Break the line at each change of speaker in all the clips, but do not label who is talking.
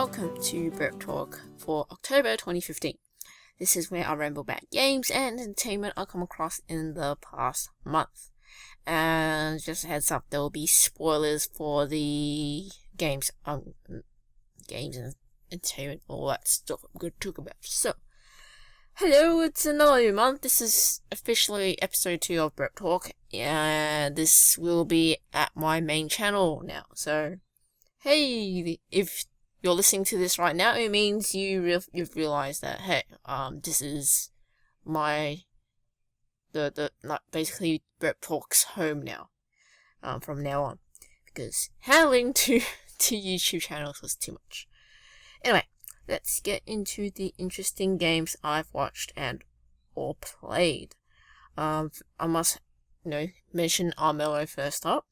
welcome to BurpTalk for October 2015. This is where I ramble about games and entertainment I come across in the past month. And just a heads up, there will be spoilers for the games and entertainment, all that stuff I'm going to talk about. So, hello, it's another new month. This is officially episode 2 of BurpTalk, and this will be at my main channel now. So, hey, if you're listening to this right now, it means you've realized that, hey, this is my basically BurpTalk's home now, from now on, because handling two YouTube channels was too much. Anyway, let's get into the interesting games I've watched and or played. I must, mention Armello first up.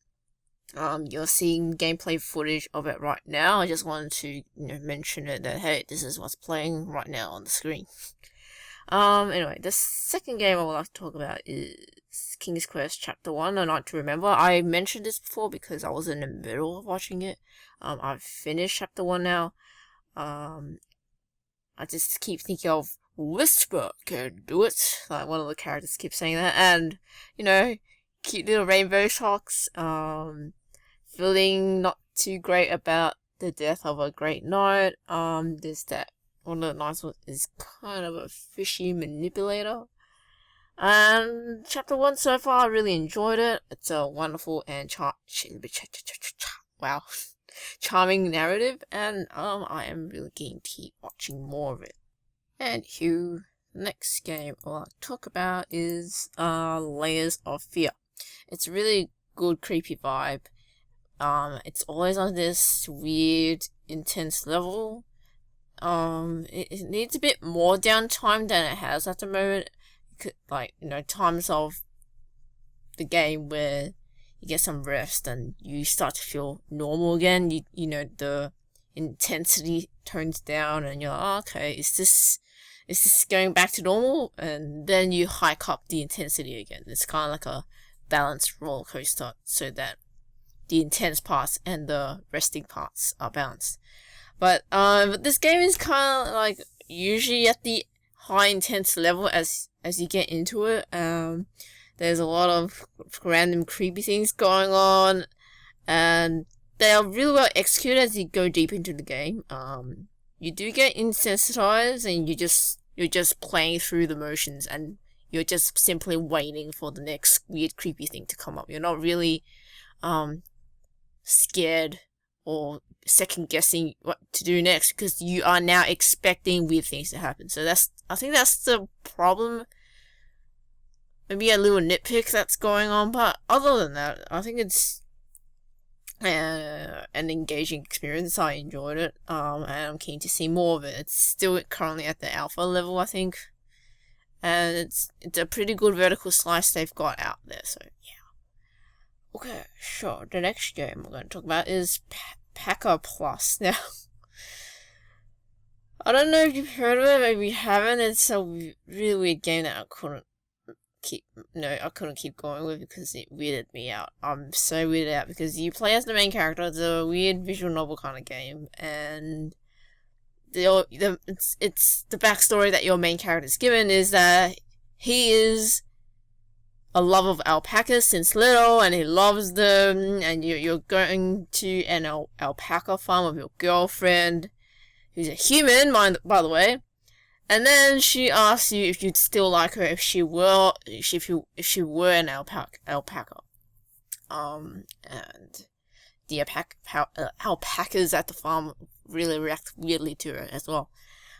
You're seeing gameplay footage of it right now. I just wanted to, mention it that, hey, this is what's playing right now on the screen. Anyway, the second game I would like to talk about is King's Quest Chapter 1, A Night to Remember. I mentioned this before because I was in the middle of watching it. I've finished Chapter 1 now. I just keep thinking of Whisper can do it. Like, one of the characters keeps saying that. And, cute little rainbow socks. Feeling not too great about the death of a great knight. There's that one of the knights is kind of a fishy manipulator. And Chapter 1 so far, I really enjoyed it. It's a wonderful and charming narrative, and I am really keen to keep watching more of it. And the next game I'll talk about is Layers of Fear. It's a really good creepy vibe. It's always on this weird, intense level. It needs a bit more downtime than it has at the moment. Times of the game where you get some rest and you start to feel normal again. The intensity tones down and you're like, oh, okay, is this going back to normal? And then you hike up the intensity again. It's kind of like a balanced roller coaster, so that the intense parts and the resting parts are balanced. But this game is kind of like usually at the high intense level as you get into it. There's a lot of random creepy things going on, and they are really well executed as you go deep into the game. You do get insensitized, and you're just playing through the motions, and you're just simply waiting for the next weird creepy thing to come up. You're not really scared or second guessing what to do next, because you are now expecting weird things to happen. So I think that's the problem. Maybe a little nitpick that's going on, but other than that, I think it's an engaging experience. I enjoyed it, and I'm keen to see more of it. It's still currently at the alpha level, I think, and it's a pretty good vertical slice they've got out there. So yeah. Okay, sure. The next game we're going to talk about is PACA Plus. Now, I don't know if you've heard of it, maybe you haven't. It's a really weird game that I couldn't keep going with because it weirded me out. I'm so weirded out because you play as the main character. It's a weird visual novel kind of game, and it's the backstory that your main character is given is that he is a love of alpacas since little, and he loves them, and you're going to an alpaca farm with your girlfriend, who's a human, by the way, and then she asks you if you'd still like her if she were an alpaca. And the alpacas at the farm really react weirdly to her as well.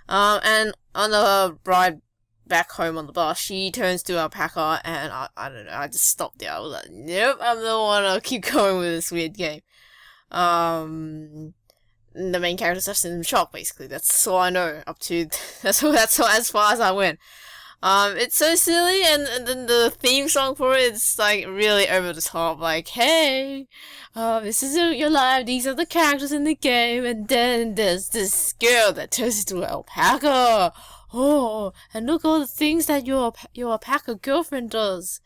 And on the ride back home on the bus, she turns to alpaca, and I don't know, I just stopped there. I was like, nope, I don't want to keep going with this weird game. The main character's just in shock, basically. That's all I know up to, that's as far as I went. It's so silly, and then the theme song for it is like really over the top, like, hey, this is your life, these are the characters in the game, and then there's this girl that turns into an alpaca. Oh, and look all the things that your alpaca girlfriend does.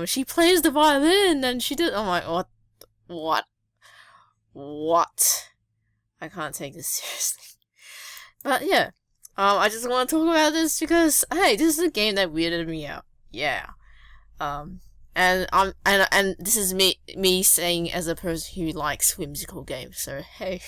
She plays the violin, and she did. I'm like, what? I can't take this seriously. But yeah, I just want to talk about this because hey, this is a game that weirded me out. Yeah. And this is me saying as a person who likes whimsical games. So hey.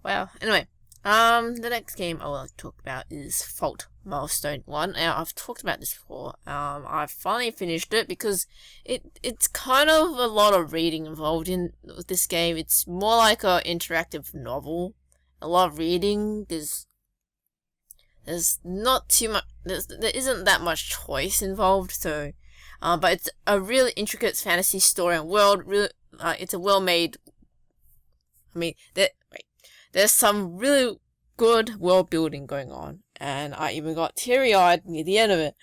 Well, anyway, the next game I want to talk about is Fault Milestone 1. Now, I've talked about this before. I finally finished it because it's kind of a lot of reading involved in this game. It's more like an interactive novel. A lot of reading. There's not too much. There isn't that much choice involved. So, but it's a really intricate fantasy story and world. Really, it's a well-made. I mean, there's some really good world building going on, and I even got teary-eyed near the end of it.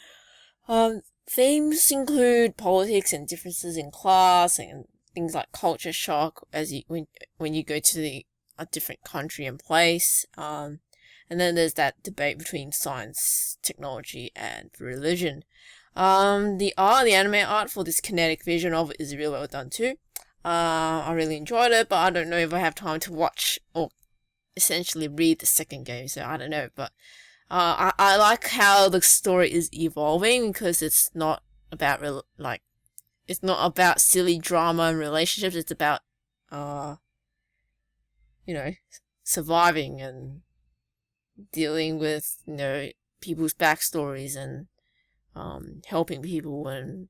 Themes include politics and differences in class and things like culture shock when you go to a different country and place. And then there's that debate between science, technology, and religion. The anime art for this kinetic vision of it is really well done too. I really enjoyed it, but I don't know if I have time to watch or essentially read the second game, so I don't know, but I like how the story is evolving because it's not about it's not about silly drama and relationships. It's about surviving and dealing with people's backstories and helping people and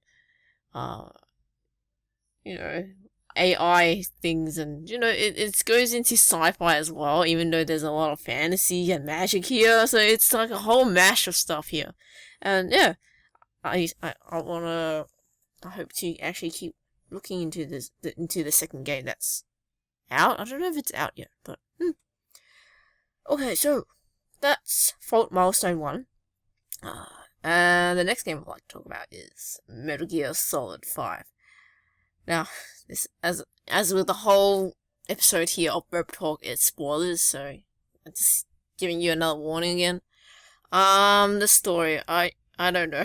AI things, and it goes into sci-fi as well, even though there's a lot of fantasy and magic here, so it's like a whole mash of stuff here. And yeah, I hope to actually keep looking into the second game that's out. I don't know if it's out yet, but okay, so that's Fault Milestone 1. And the next game I'd like to talk about is Metal Gear Solid 5. Now, this as with the whole episode here of BurpTalk, it's spoilers, so I'm just giving you another warning again. The story, I don't know.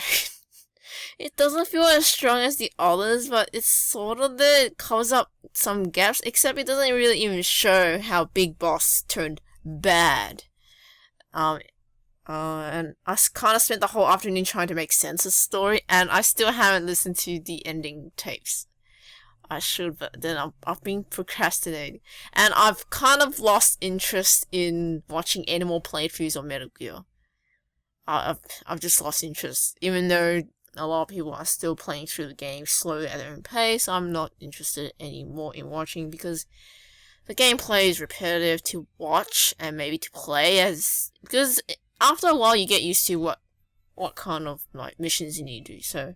It doesn't feel as strong as the others, but it's sort of there. It covers up some gaps, except it doesn't really even show how Big Boss turned bad. And I kind of spent the whole afternoon trying to make sense of the story, and I still haven't listened to the ending tapes. I should, but then I've been procrastinating, and I've kind of lost interest in watching any more playthroughs of Metal Gear. I've just lost interest, even though a lot of people are still playing through the game slowly at their own pace. I'm not interested anymore in watching because the gameplay is repetitive to watch and maybe to play, because after a while you get used to what kind of missions you need to do. So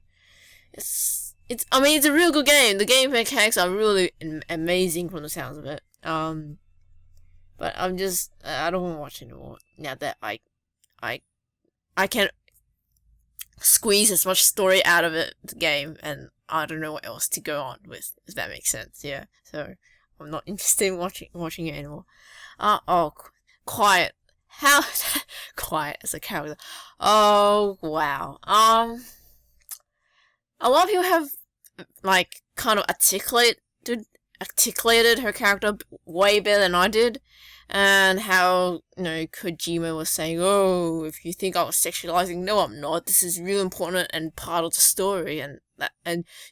it's a real good game. The game mechanics are really amazing from the sounds of it. But I don't want to watch anymore now that I can squeeze as much story out of the game, and I don't know what else to go on with, if that makes sense. Yeah, so I'm not interested in watching it anymore. Quiet. How quiet as a character. Oh wow. A lot of people have kind of articulated her character way better than I did, and how Kojima was saying, "Oh, if you think I was sexualizing, no, I'm not. This is real important and part of the story, and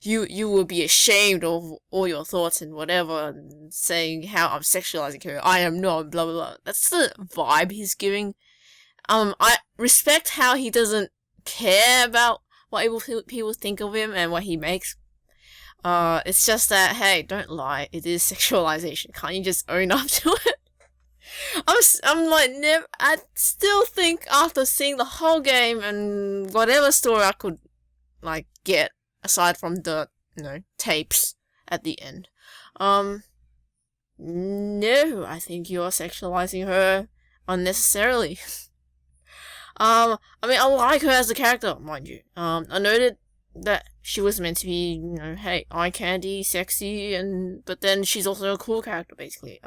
you will be ashamed of all your thoughts and whatever, and saying how I'm sexualizing her. I am not. Blah blah blah." That's the vibe he's giving. I respect how he doesn't care about what people think of him and what he makes. It's just that, hey, don't lie. It is sexualization. Can't you just own up to it? I still think after seeing the whole game and whatever story I could get aside from the tapes at the end, no, I think you're sexualizing her unnecessarily. I like her as a character, mind you. I noted that she was meant to be, hey, eye candy, sexy, but then she's also a cool character, basically.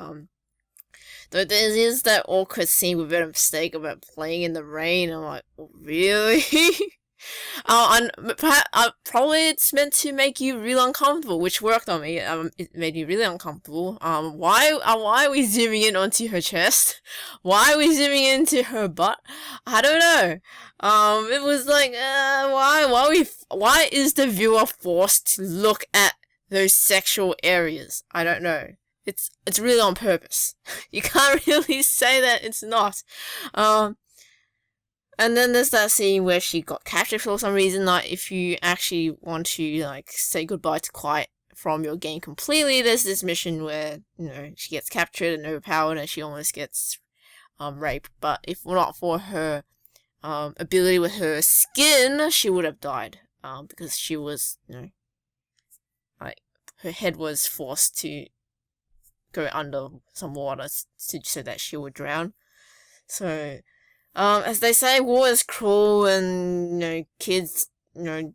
Though there is that awkward scene with a mistake about playing in the rain. I'm like, oh, really? Probably it's meant to make you really uncomfortable, which worked on me. It made me really uncomfortable. Why are we zooming in onto her chest? Why are we zooming into her butt? I don't know. It was like, why is the viewer forced to look at those sexual areas? I don't know. It's really on purpose. You can't really say that it's not. And then there's that scene where she got captured for some reason. Like, if you actually want to, like, say goodbye to Quiet from your game completely, there's this mission where, you know, she gets captured and overpowered and she almost gets, raped. But if not for her, ability with her skin, she would have died. Because she was, you know, like, her head was forced to go under some water so that she would drown. So, as they say, war is cruel, and, you know,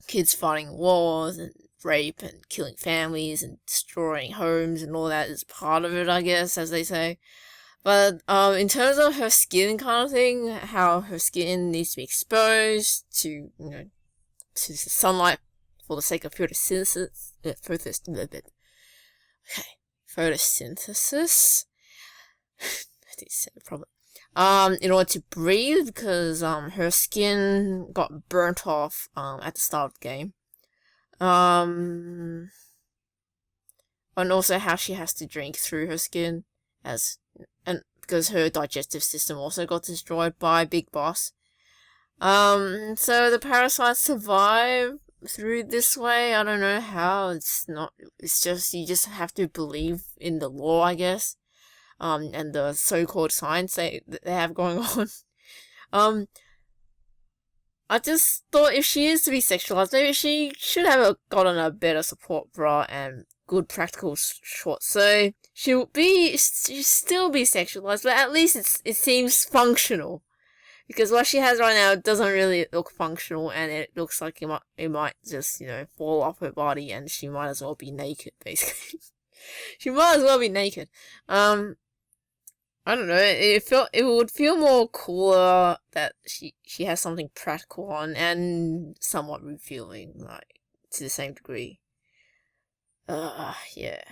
kids fighting wars, and rape, and killing families, and destroying homes, and all that is part of it, I guess, as they say. But, in terms of her skin kind of thing, how her skin needs to be exposed to, you know, to the sunlight for the sake of photosynthesis. Photosynthesis? I didn't say it properly. In order to breathe, because, her skin got burnt off, at the start of the game. And also how she has to drink through her skin, and because her digestive system also got destroyed by Big Boss. So the parasites survive through this way. I don't know how, it's just, you just have to believe in the law, I guess. And the so-called science they have going on. I just thought if she is to be sexualized, maybe she should have gotten a better support bra and good practical shorts. So she'll still be sexualized, but at least it seems functional. Because what she has right now doesn't really look functional, and it looks like it might just, you know, fall off her body, and she might as well be naked, basically. She might as well be naked. I don't know, it would feel more cooler that she has something practical on and somewhat revealing, like, to the same degree. Yeah.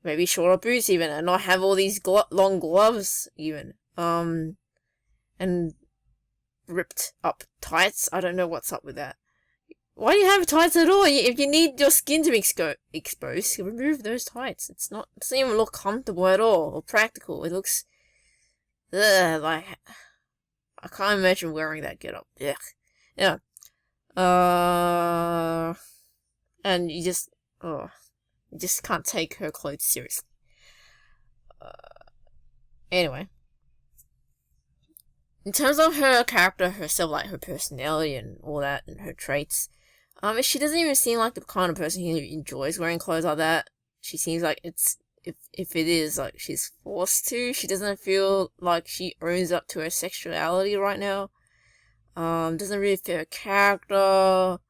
Maybe shorter boots even, and not have all these long gloves even. And ripped up tights. I don't know what's up with that. Why do you have tights at all? If you need your skin to be exposed, remove those tights. It doesn't even look comfortable at all, or practical. It looks, like, I can't imagine wearing that getup. Ugh. Yeah. And you just can't take her clothes seriously. Anyway. In terms of her character herself, like her personality and all that, and her traits, she doesn't even seem like the kind of person who enjoys wearing clothes like that. She seems like if it is, like, she's forced to. She doesn't feel like she owns up to her sexuality right now. Doesn't really fit her character.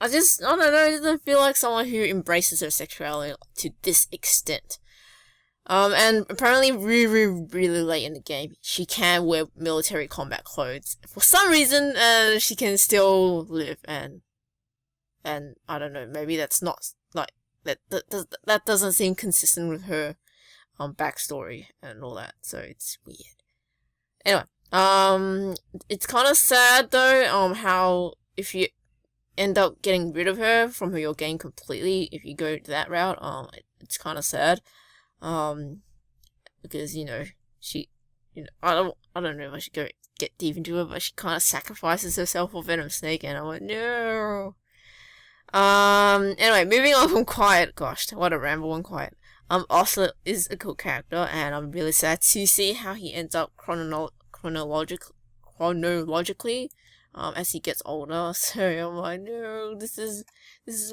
I don't know, it doesn't feel like someone who embraces her sexuality to this extent. And apparently really late in the game, she can wear military combat clothes. For some reason, she can still live, and I don't know, maybe that's not, like, that doesn't seem consistent with her, backstory and all that, so it's weird. Anyway, it's kind of sad though, how if you end up getting rid of her from your game completely, if you go that route, it's kind of sad. Because, you know, I don't know if I should get deep into it, but she kind of sacrifices herself for Venom Snake, and I'm like, no. Anyway, moving on from Quiet. Gosh, what a ramble on Quiet. Ocelot is a cool character, and I'm really sad to see how he ends up chronologically, as he gets older. So I'm like, no, this is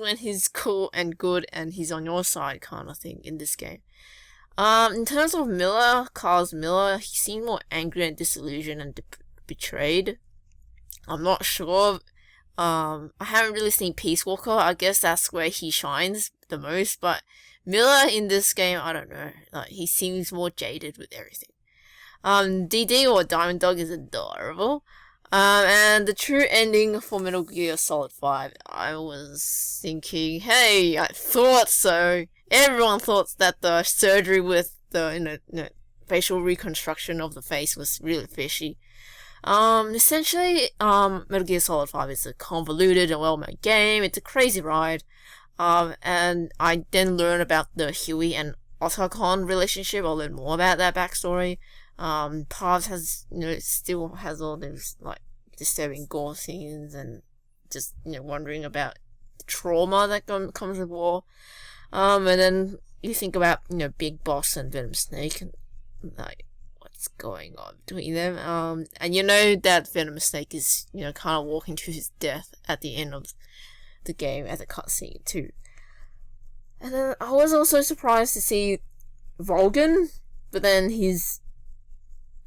when he's cool and good, and he's on your side kind of thing in this game. In terms of Carl Miller, he seemed more angry and disillusioned and betrayed. I'm not sure. I haven't really seen Peace Walker. I guess that's where he shines the most, but Miller in this game, I don't know. Like, he seems more jaded with everything. DD, or Diamond Dog, is adorable. And the true ending for Metal Gear Solid 5, I was thinking, hey, I thought so. Everyone thought that the surgery with the facial reconstruction of the face was really fishy. Essentially, Metal Gear Solid 5 is a convoluted and well-made game. It's a crazy ride. And I then learned about the Huey and Otacon relationship. I'll learn more about that backstory. Paths has, still has all those, like, disturbing gore scenes and just, wondering about the trauma that comes with war. And then you think about, Big Boss and Venom Snake and, like, what's going on between them. And you know that Venom Snake is, kind of walking to his death at the end of the game as a cutscene too. And then I was also surprised to see Volgan, but then he's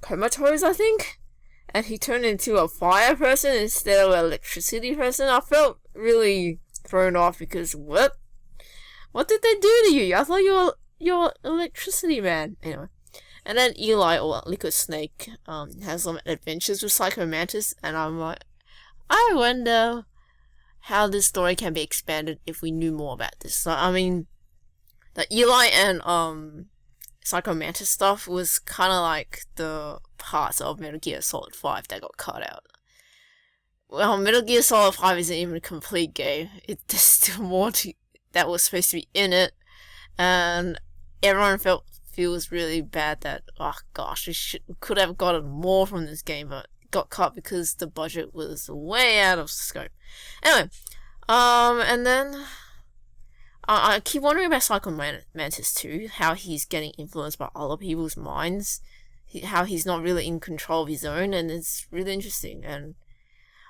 comatose, I think, and he turned into a fire person instead of an electricity person. I felt really thrown off because what did they do to you? I thought you're electricity man. Anyway, and then Eli, or Liquid Snake, has some adventures with Psycho Mantis, and I'm like, I wonder how this story can be expanded if we knew more about this. So, I mean, the Eli and Psycho Mantis stuff was kind of like the parts of Metal Gear Solid 5 that got cut out. Well, Metal Gear Solid 5 isn't even a complete game. There's still more that was supposed to be in it, and everyone feels really bad that, oh gosh, we could have gotten more from this game, but it got cut because the budget was way out of scope. Anyway, and then I keep wondering about Psycho Mantis too, how he's getting influenced by other people's minds, how he's not really in control of his own, and it's really interesting. And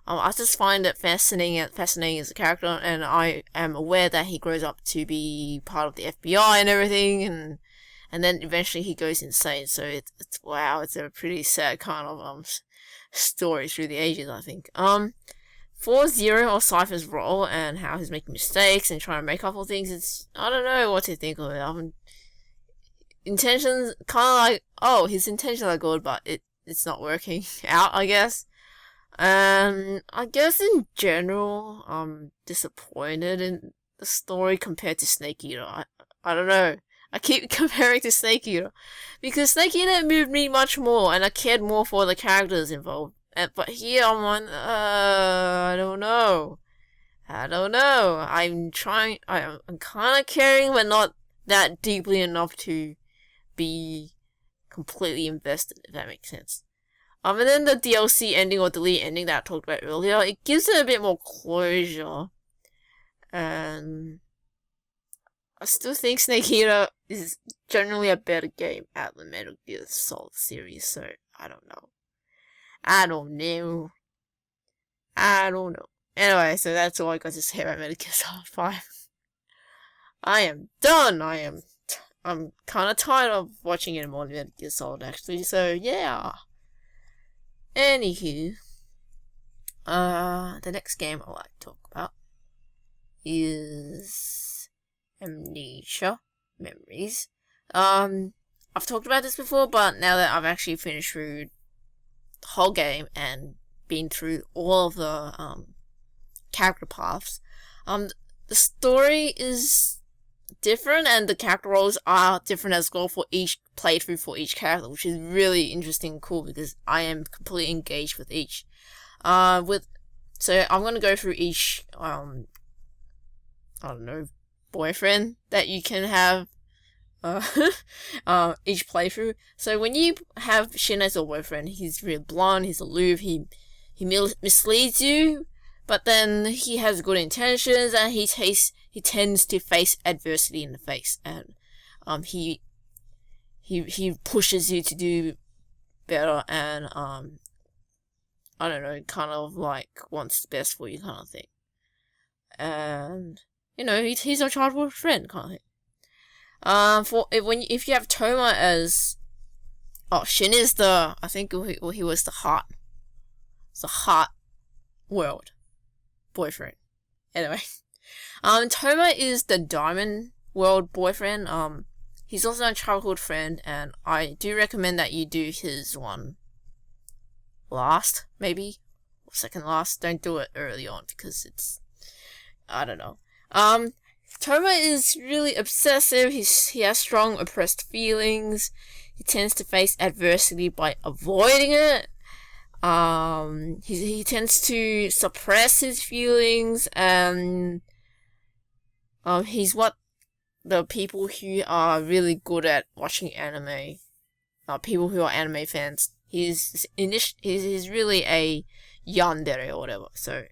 I just find it fascinating as a character, and I am aware that he grows up to be part of the FBI and everything, and then eventually he goes insane. So it's wow, it's a pretty sad kind of story through the ages, I think. For Zero or Cypher's role and how he's making mistakes and trying to make up for things, I don't know what to think of it. Intentions kind of like, his intentions are good, but it's not working out, I guess. And I guess in general, I'm disappointed in the story compared to Snake Eater. I don't know. I keep comparing to Snake Eater because Snake Eater moved me much more, and I cared more for the characters involved. But here I'm on, I don't know. I'm kind of caring, but not that deeply enough to be completely invested, if that makes sense. And then the DLC ending or delete ending that I talked about earlier, it gives it a bit more closure. And I still think Snake Eater is generally a better game out of the Metal Gear Solid series, so I don't know. Anyway, so that's all I got to say about Metal Gear Solid 5. I am done. I'm kind of tired of watching any more Metal Gear Solid, actually, so yeah. Anywho, the next game I'd like to talk about is Amnesia Memories. I've talked about this before, but now that I've actually finished through the whole game and been through all of the character paths, the story is different and the character roles are different as well for each playthrough for each character, which is really interesting and cool because I am completely engaged with each. So I'm gonna go through each I don't know, boyfriend that you can have each playthrough. So when you have Shin as a boyfriend, he's real blonde, he's aloof, he misleads you, but then he has good intentions and he tends to face adversity in the face, and he pushes you to do better, and I don't know, kind of like wants the best for you kind of thing. And he's a childhood friend kind of thing. If you have Toma as Shin is I think he was the heart. It's the heart world boyfriend. Anyway, Toma is the diamond world boyfriend. He's also a childhood friend, and I do recommend that you do his one last, maybe, second last. Don't do it early on because it's, I don't know. Toma is really obsessive. He has strong oppressed feelings. He tends to face adversity by avoiding it. He tends to suppress his feelings, and he's what the people who are really good at watching anime, people who are anime fans, he's really a yandere or whatever. So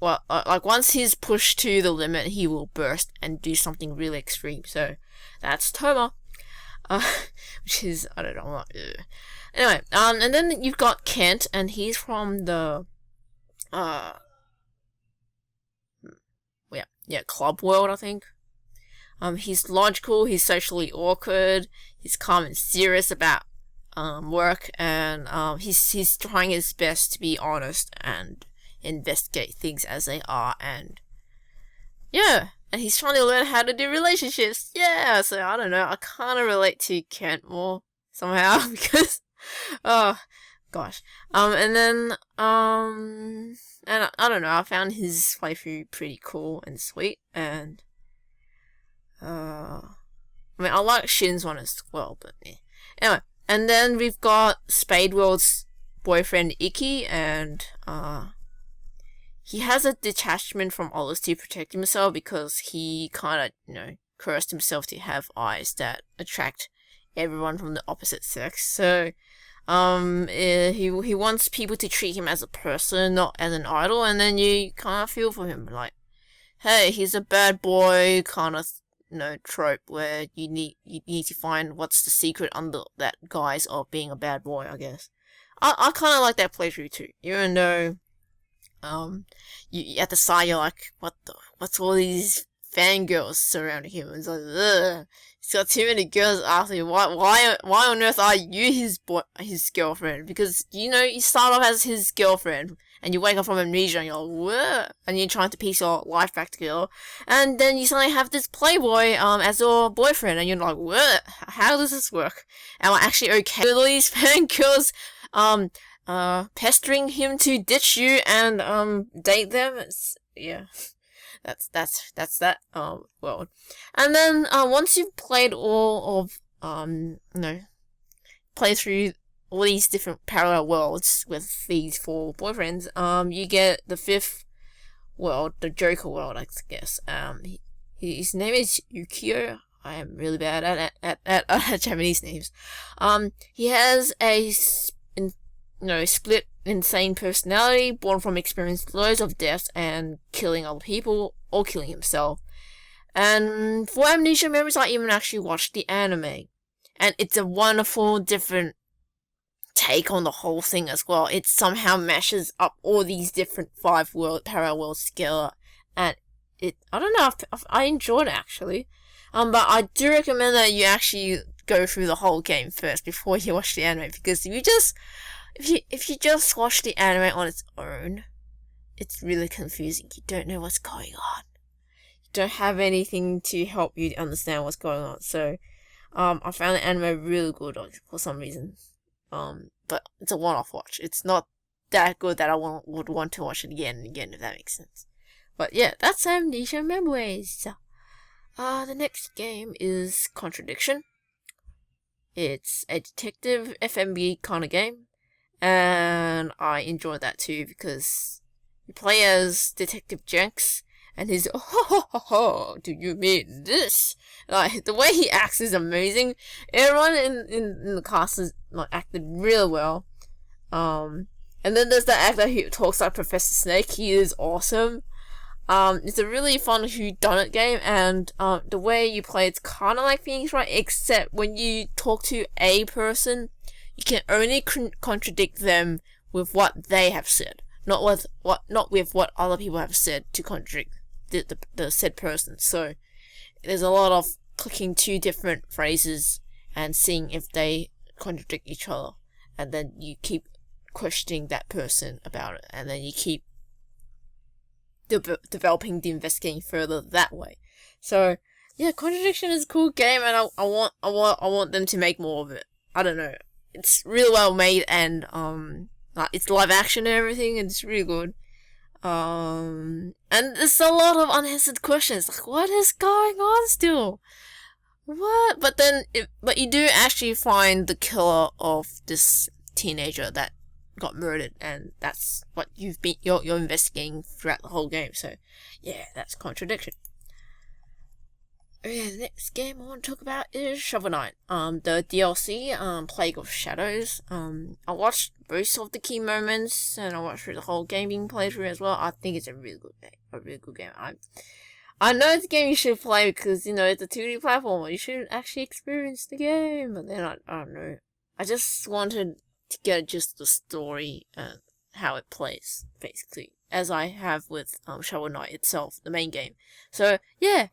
like once he's pushed to the limit, he will burst and do something really extreme. So that's Toma, which is, I don't know. Anyway, and then you've got Kent, and he's from the club world, I think. He's logical, he's socially awkward, he's calm and serious about work, and he's trying his best to be honest and investigate things as they are, and and he's trying to learn how to do relationships. Yeah, so I don't know, I kind of relate to Kent more somehow because oh gosh. And then and I don't know, I found his playthrough pretty cool and sweet, and I mean, I like Shin's one as well, but yeah. Anyway, and then we've got Spade World's boyfriend Ikki, and he has a detachment from others to protect himself because he kind of, cursed himself to have eyes that attract everyone from the opposite sex. So he wants people to treat him as a person, not as an idol, and then you kind of feel for him, like, hey, he's a bad boy kind of trope where you need to find what's the secret under that guise of being a bad boy, I guess. I kind of like that playthrough too, even though you at the side you're like, what's all these fangirls surrounding him? It's like, ugh, he's got too many girls after him. Why on earth are you his girlfriend? Because you start off as his girlfriend, and you wake up from amnesia, and you're like, what? And you're trying to piece your life back together, and then you suddenly have this playboy as your boyfriend, and you're like, what? How does this work? Am I actually okay with all these fangirls pestering him to ditch you and date them? That's that world. And then once you've played all of play through all these different parallel worlds with these 4 boyfriends, you get the 5th world, the Joker world, I guess. His name is Yukio. I am really bad at Japanese names. He has a split insane personality, born from experiencing loads of deaths and killing other people or killing himself. And for Amnesia Memories, I even actually watched the anime, and it's a wonderful different take on the whole thing as well. It somehow mashes up all these different 5 parallel worlds together, and I don't know, I enjoyed it actually. But I do recommend that you actually go through the whole game first before you watch the anime, because if you just watch the anime on its own, it's really confusing. You don't know what's going on. You don't have anything to help you understand what's going on. So, I found the anime really good for some reason. But it's a one-off watch. It's not that good that I would want to watch it again and again, if that makes sense. But yeah, that's Amnesia Memories. The next game is Contradiction. It's a detective FMV kind of game, and I enjoyed that too because you play as Detective Jenks, and he's do you mean this? Like, the way he acts is amazing. Everyone in the cast is acted real well. And then there's that actor who talks like Professor Snake. He is awesome. It's a really fun whodunit game, and the way you play it's kind of like Phoenix Wright, except when you talk to a person, you can only contradict them with what they have said, not with what other people have said to contradict the said person. So there's a lot of clicking 2 different phrases and seeing if they contradict each other, and then you keep questioning that person about it, and then you keep developing the investigating further that way. So yeah, Contradiction is a cool game, and I want them to make more of it. I don't know, it's really well made, and it's live action and everything, and it's really good. And there's a lot of unanswered questions. Like, what is going on still? What? But you do actually find the killer of this teenager that got murdered, and that's what you're investigating throughout the whole game. So, yeah, that's Contradiction. Okay, the next game I want to talk about is Shovel Knight. The DLC, Plague of Shadows. I watched most of the key moments, and I watched through the whole gaming playthrough as well. I think it's a really good game. I know it's a game you should play because, you know, it's a 2D platform. You should actually experience the game. But then, I don't know. I just wanted to get just the story and how it plays, basically. As I have with Shovel Knight itself, the main game. So, yeah.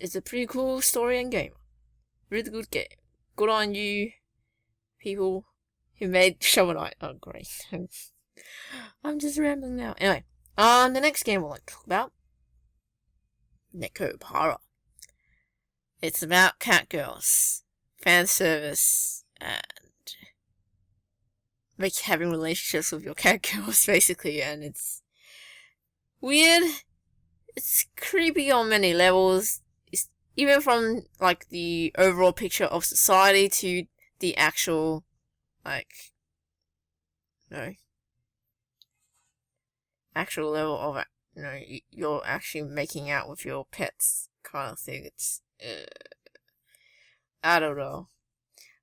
It's a pretty cool story and game. Really good game. Good on you, people who made Shovel Knight. Oh, great. I'm just rambling now. Anyway, the next game I'd like to talk about, Nekopara. It's about cat girls, fan service, and having relationships with your cat girls, basically, and it's weird. It's creepy on many levels. Even from, like, the overall picture of society to the actual, like, actual level of, you're actually making out with your pets kind of thing. It's, I don't know.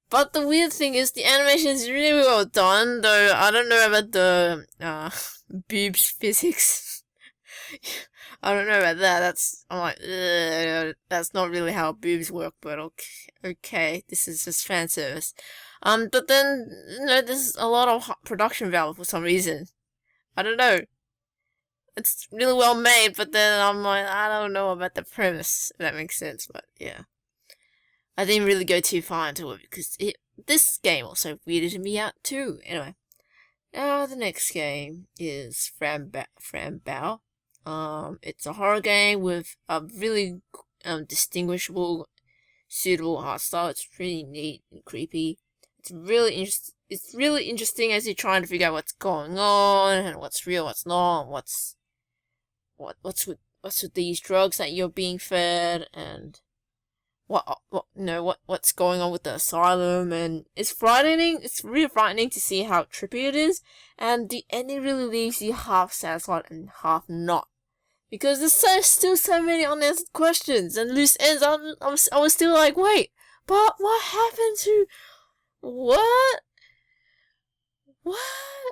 But the weird thing is the animation is really well done, though I don't know about the, boobs physics. I don't know about that. I'm like, that's not really how boobs work, but okay, this is just fan service. But then, there's a lot of production value for some reason. I don't know. It's really well made, but then I'm like, I don't know about the premise, if that makes sense, but yeah. I didn't really go too far into it, because this game also weirded me out too. Anyway. The next game is Fran Bow. It's a horror game with a really distinguishable, suitable art style. It's really neat and creepy. It's really interesting as you're trying to figure out what's going on and what's real, what's not, what's with these drugs that you're being fed, and what's going on with the asylum. And it's frightening. It's really frightening to see how trippy it is, and the ending really leaves you half satisfied and half not. Because there's still so many unanswered questions and loose ends. I was still like, wait, but what happened to... What?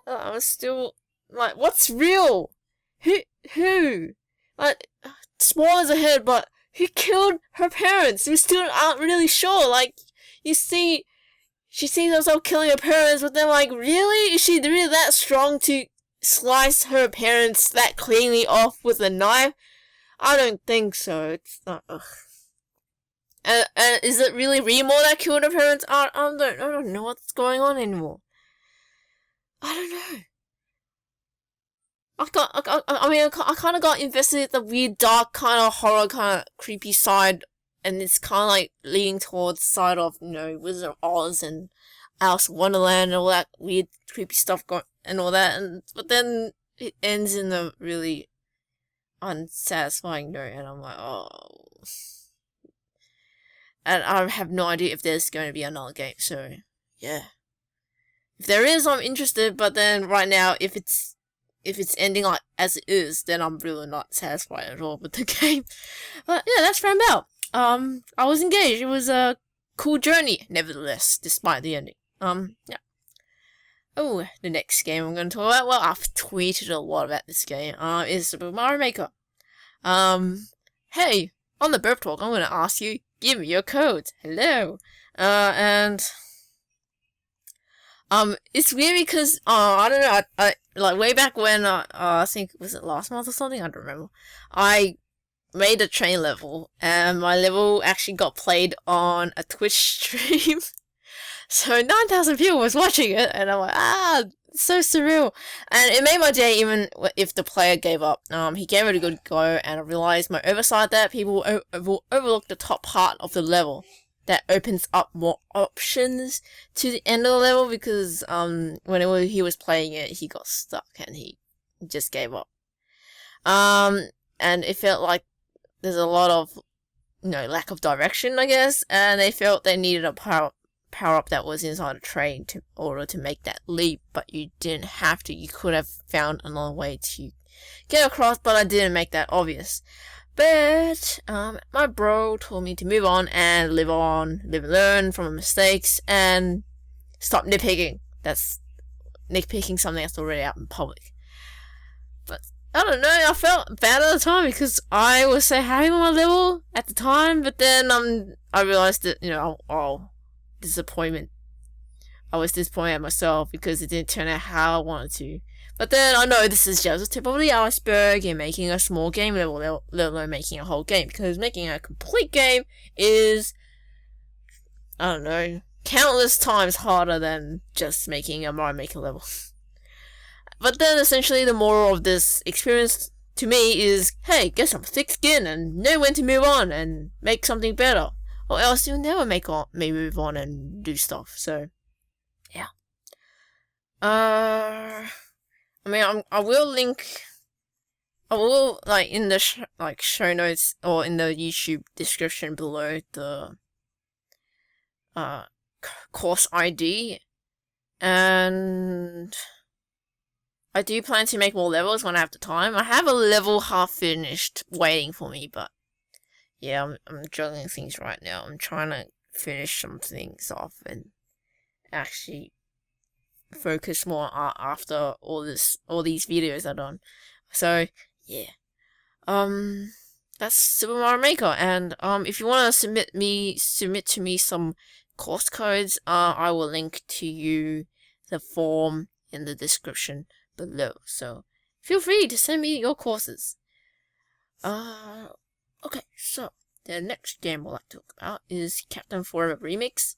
I was still like, what's real? Who? Like, spoilers ahead, but who killed her parents? We still aren't really sure. Like, you see, she sees herself killing her parents, but then, like, really? Is she really that strong to slice her parents that cleanly off with a knife? I don't think so. It's not. Ugh. And is it really Remo that killed her parents? I don't know what's going on anymore. I don't know. I kind of got invested in the weird, dark, kind of horror, kind of creepy side, and it's kind of like leaning towards the side of, Wizard of Oz and Alice in Wonderland and all that weird, creepy stuff and all that, but then it ends in a really unsatisfying note, and I'm like, oh. And I have no idea if there's going to be another game, so, yeah. If there is, I'm interested, but then right now, if it's ending like as it is, then I'm really not satisfied at all with the game. But yeah, that's Fran Bow. I was engaged. It was a cool journey, nevertheless, despite the ending. Yeah. Oh, the next game I'm going to talk about, well, I've tweeted a lot about this game, is Super Mario Maker. Hey, on the BurpTalk, I'm going to ask you, give me your codes. Hello. It's weird because, I don't know, I like, way back when, I think, was it last month or something? I don't remember. I made a train level, and my level actually got played on a Twitch stream. So 9,000 people was watching it, and I'm like, it's so surreal. And it made my day even if the player gave up. He gave it a good go, and I realized my oversight that people will overlook the top part of the level. that opens up more options to the end of the level, because when he was playing it, he got stuck and he just gave up. And it felt like there's a lot of, lack of direction, I guess, and they felt they needed a power up that was inside a train in order to make that leap, but you didn't have to. You could have found another way to get across, but I didn't make that obvious. But my bro told me to move on and live and learn from my mistakes and stop nitpicking. That's nitpicking something that's already out in public. But I don't know, I felt bad at the time because I was so happy with my level at the time, but then I realized that, disappointment. I was disappointed at myself because it didn't turn out how I wanted to. But then I know this is just the tip of the iceberg in making a small game level, let alone making a whole game. Because making a complete game is, countless times harder than just making a Mario Maker level. But then essentially the moral of this experience to me is, hey, get some thick skin and know when to move on and make something better. Or else you'll never move on and do stuff. So, yeah. I will link. I will in the show notes or in the YouTube description below the course ID, and I do plan to make more levels when I have the time. I have a level half finished waiting for me, but yeah, I'm juggling things right now. I'm trying to finish some things off and actually focus more after all these videos are done. So yeah, that's Super Mario Maker. And if you want to submit to me some course codes, I will link to you the form in the description below. So feel free to send me your courses. Okay, so the next game I'd like to talk about is Captain Forever Remix.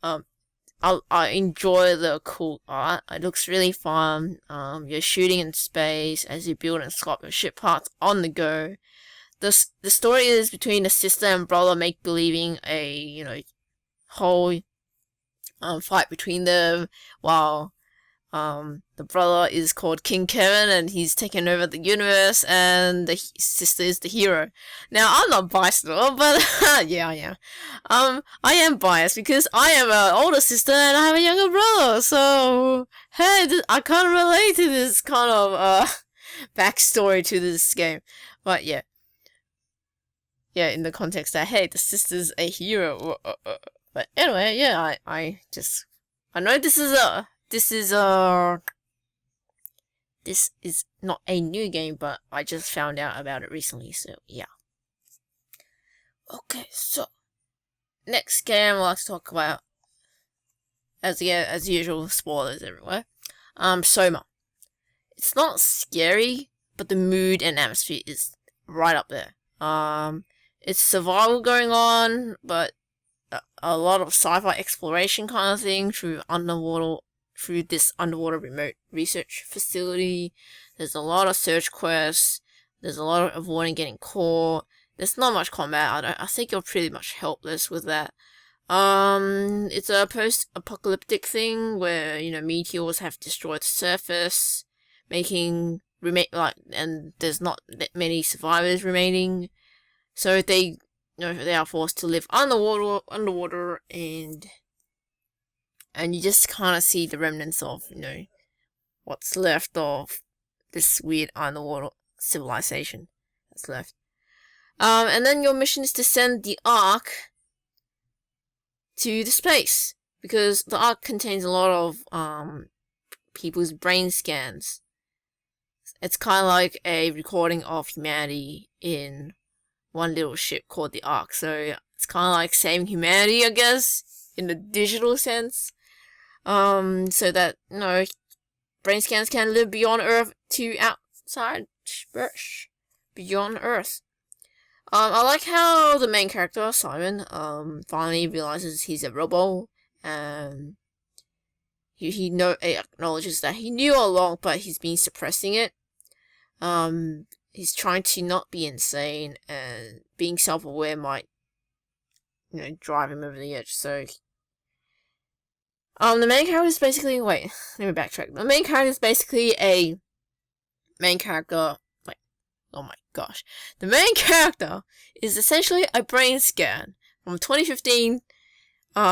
I enjoy the cool art. It looks really fun. You're shooting in space as you build and swap your ship parts on the go. The story is between a sister and brother make-believing a whole fight between them, while the brother is called King Kevin and he's taken over the universe, and the sister is the hero. Now, I'm not biased at all, but yeah, I am. I am biased because I am an older sister and I have a younger brother, so hey, I can't relate to this kind of backstory to this game. But yeah, in the context that, hey, the sister's a hero. But anyway, yeah, I know this is not a new game, but I just found out about it recently, so yeah. Okay, so next game I'd like to talk about, as usual, spoilers everywhere. SOMA. It's not scary, but the mood and atmosphere is right up there. It's survival going on, but a lot of sci-fi exploration kind of thing through this underwater remote research facility. There's a lot of search quests. There's a lot of avoiding getting caught. There's not much combat. I think you're pretty much helpless with that. It's a post-apocalyptic thing where, meteors have destroyed the surface, and there's not that many survivors remaining. So they are forced to live underwater, and you just kind of see the remnants of, what's left of this weird underwater civilization that's left. And then your mission is to send the Ark to the space, because the Ark contains a lot of people's brain scans. It's kind of like a recording of humanity in one little ship called the Ark. So it's kind of like saving humanity, I guess, in the digital sense. So that, brain scans can live beyond Earth to outside beyond Earth. I like how the main character, Simon, finally realizes he's a robot, and he acknowledges that he knew all along, but he's been suppressing it. He's trying to not be insane, and being self-aware might drive him over the edge. So, the main character is basically, wait, let me backtrack. The main character is basically a main character, wait, oh my gosh. The main character is essentially a brain scan from 2015.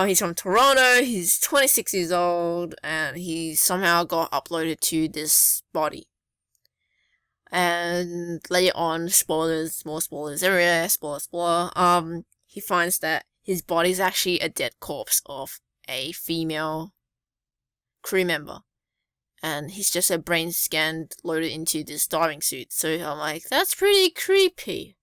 He's from Toronto, he's 26 years old, and he somehow got uploaded to this body. And later on, spoilers, more spoilers everywhere, spoiler, he finds that his body is actually a dead corpse of a female crew member. And he's just a brain scan loaded into this diving suit. So I'm like, that's pretty creepy.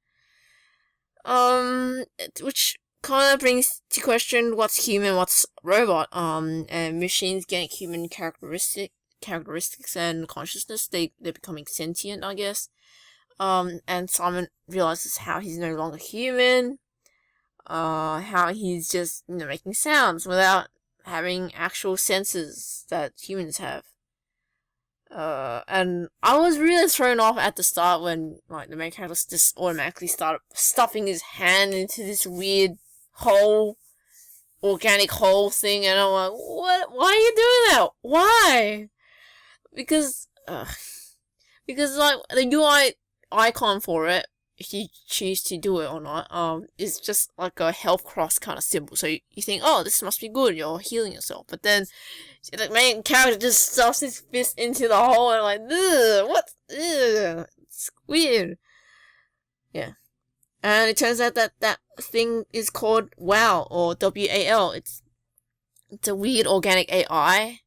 Which kind of brings to question what's human, what's robot. And machines getting human characteristics and consciousness. They're becoming sentient, I guess. And Simon realizes how he's no longer human. How he's just making sounds without having actual senses that humans have. And I was really thrown off at the start when the main character just automatically started stuffing his hand into this weird organic hole thing, and I'm like, what? Why are you doing that? Why? Because the UI icon for it, if you choose to do it or not, is just like a health cross kind of symbol. So you think, oh, this must be good, you're healing yourself. But then the main character just stuffs his fist into the hole, and I'm like, ugh, what? Ugh, it's weird. Yeah. And it turns out that thing is called WAL, or WAL. It's a weird organic AI.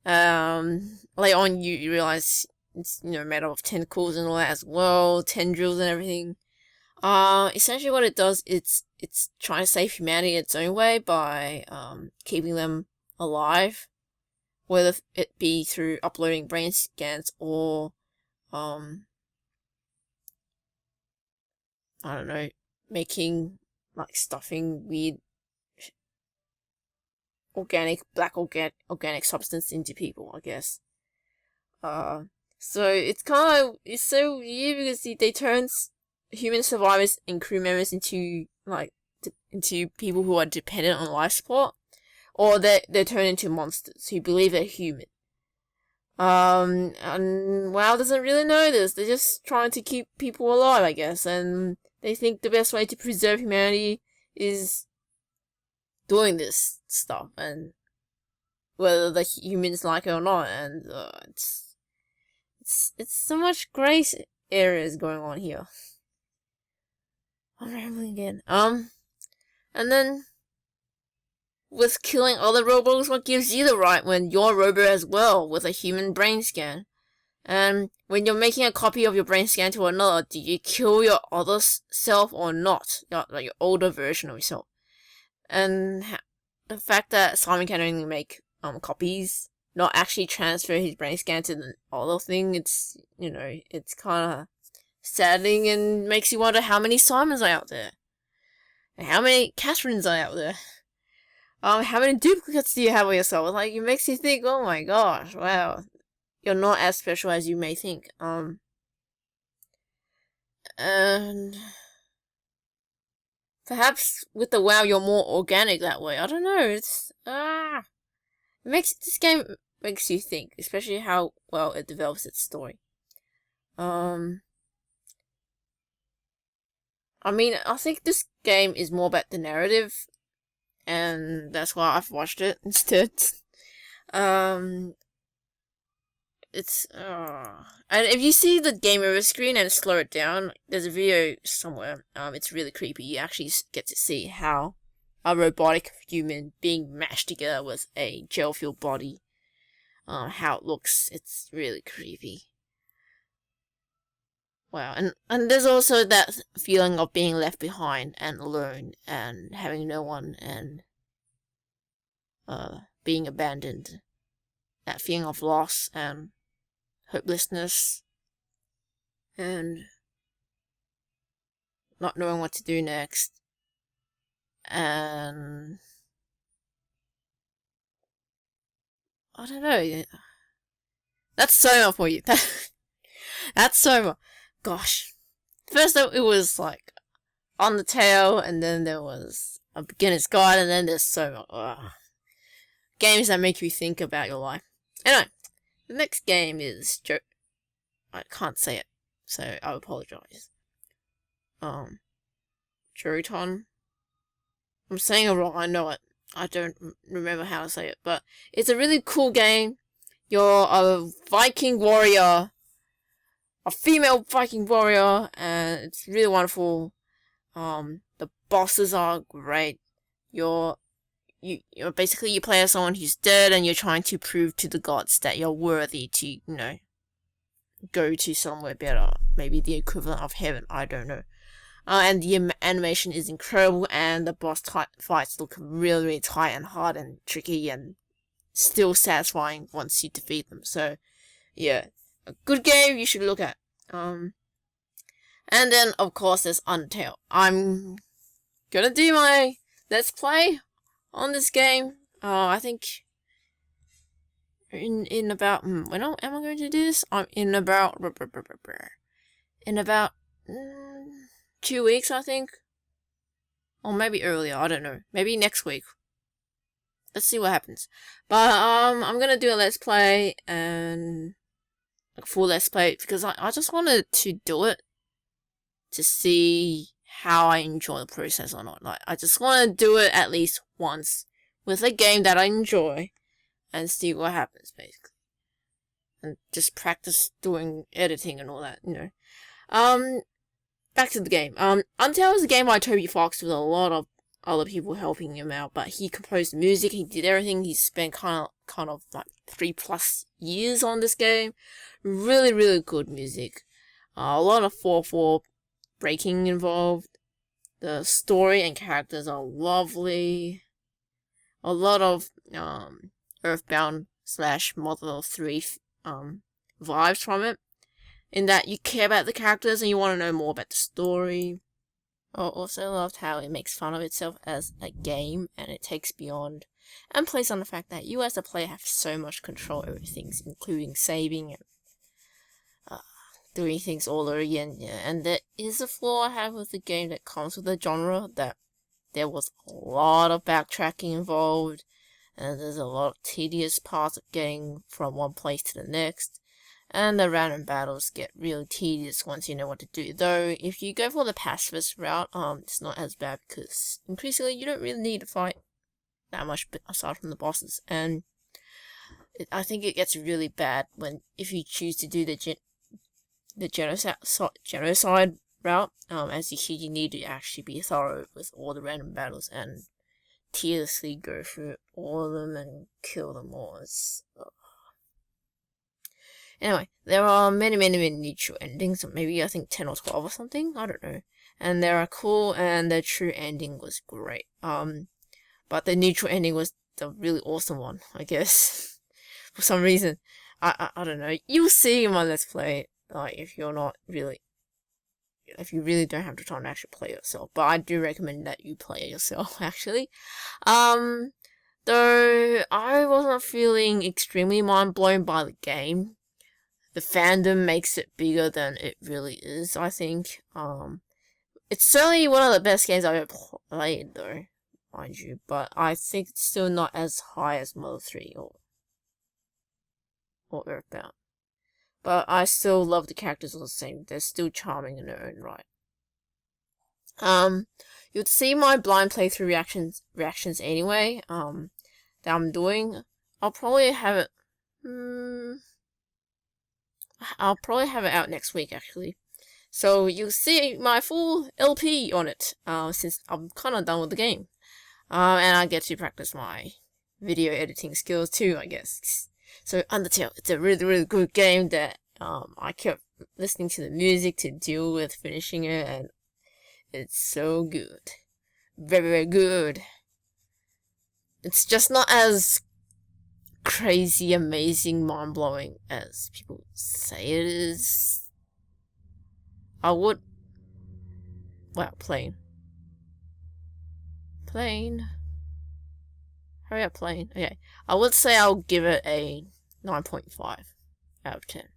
Later on you realize it's, made up of tentacles and all that as well, tendrils and everything. Essentially what it does, it's trying to save humanity its own way by, keeping them alive. Whether it be through uploading brain scans or, I don't know, making, stuffing weird organic substance into people, I guess. So it's so weird because they turn human survivors and crew members into people who are dependent on life support, or they're turned into monsters who believe they're human. And WoW doesn't really know this. They're just trying to keep people alive, I guess, and they think the best way to preserve humanity is doing this stuff, and whether the humans like it or not, and it's so much gray areas going on here. I'm rambling again. And then with killing other robots, what gives you the right when you're a robot as well with a human brain scan? And when you're making a copy of your brain scan to another, do you kill your other self or not? Like your older version of yourself. And the fact that Simon can only make copies, not actually transfer his brain scan to the other thing, it's kind of saddening and makes you wonder how many Simons are out there. And how many Catherines are out there. How many duplicates do you have of yourself? Like, it makes you think, oh my gosh, wow. You're not as special as you may think. And perhaps with the WoW you're more organic that way. I don't know, this game makes you think, especially how well it develops its story. I mean, I think this game is more about the narrative, and that's why I've watched it instead. And if you see the game over screen and slow it down, there's a video somewhere. It's really creepy. You actually get to see how a robotic human being mashed together with a gel-filled body, how it looks. It's really creepy. Wow, and there's also that feeling of being left behind and alone and having no one and being abandoned. That feeling of loss and hopelessness and not knowing what to do next. And I don't know. That's SOMA for you. That's SOMA. Gosh. First it was like UNDERTALE, and then there was a beginner's guide, and then there's SOMA. Games that make you think about your life. Anyway, the next game is I can't say it, so I apologize. JOTUN. I'm saying it wrong, I know it. I don't remember how to say it, but it's a really cool game. You're a Viking warrior, a female Viking warrior, and it's really wonderful. The bosses are great. You're basically, you play as someone who's dead, and you're trying to prove to the gods that you're worthy to, you know, go to somewhere better. Maybe the equivalent of heaven, I don't know. And the animation is incredible, and the boss fights look really, really tight and hard and tricky, and still satisfying once you defeat them. So, yeah, a good game you should look at. And then, of course, there's UNDERTALE. I'm gonna do my Let's Play on this game. I think in about when am I going to do this? In about 2 weeks, I think, or maybe earlier. I don't know. Maybe next week. Let's see what happens. But I'm gonna do a Let's Play, and a full Let's Play, because I just wanted to do it to see how I enjoy the process or not. Like, I just want to do it at least once with a game that I enjoy and see what happens, basically. And just practice doing editing and all that, you know. Back to the game. UNDERTALE is a game by Toby Fox with a lot of other people helping him out, but he composed the music, he did everything. He spent kind of like 3+ years on this game. Really, really good music. A lot of 4/4 breaking involved. The story and characters are lovely. A lot of Earthbound / Model 3 vibes from it, in that you care about the characters and you want to know more about the story. I also loved how it makes fun of itself as a game, and it takes beyond and plays on the fact that you as a player have so much control over things, including saving and doing things all over again. Yeah. And there is a flaw I have with the game that comes with the genre, that there was a lot of backtracking involved, and there's a lot of tedious parts of getting from one place to the next, and the random battles get really tedious once you know what to do. Though, if you go for the pacifist route, it's not as bad, because increasingly you don't really need to fight that much aside from the bosses, and I think it gets really bad if you choose to do the genocide route. As you need to actually be thorough with all the random battles and tediously go through all of them and kill them all. Anyway, there are many neutral endings, maybe I think 10 or 12 or something, I don't know. And they are cool, and the true ending was great. But the neutral ending was the really awesome one, I guess. For some reason. I don't know. You'll see in my Let's Play, like, if you really don't have the time to actually play yourself. But I do recommend that you play it yourself, actually. Though I wasn't feeling extremely mind blown by the game. The fandom makes it bigger than it really is, I think. It's certainly one of the best games I've ever played, though, mind you. But I think it's still not as high as Model 3 or Earthbound. But I still love the characters all the same. They're still charming in their own right. You'd see my blind playthrough reactions anyway, that I'm doing. I'll probably have it out next week, actually. So you'll see my full LP on it, since I'm kind of done with the game. And I get to practice my video editing skills too, I guess. So UNDERTALE, it's a really, really good game that I kept listening to the music to deal with finishing it, and it's so good. Very, very good. It's just not as crazy, amazing, mind-blowing as people say it is. Plane. Hurry up, plane. Okay. I would say I'll give it a 9.5 out of 10.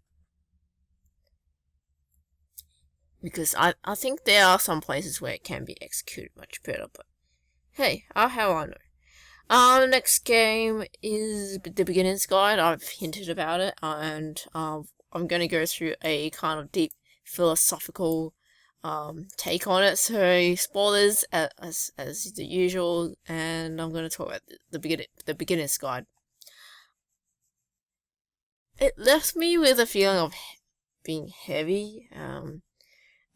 Because I think there are some places where it can be executed much better, but Hey, how I know? The next game is the Beginner's Guide. I've hinted about it, and I'm going to go through a kind of deep philosophical take on it. So spoilers as the usual, and I'm going to talk about the Beginner's Guide. It left me with a feeling of being heavy, and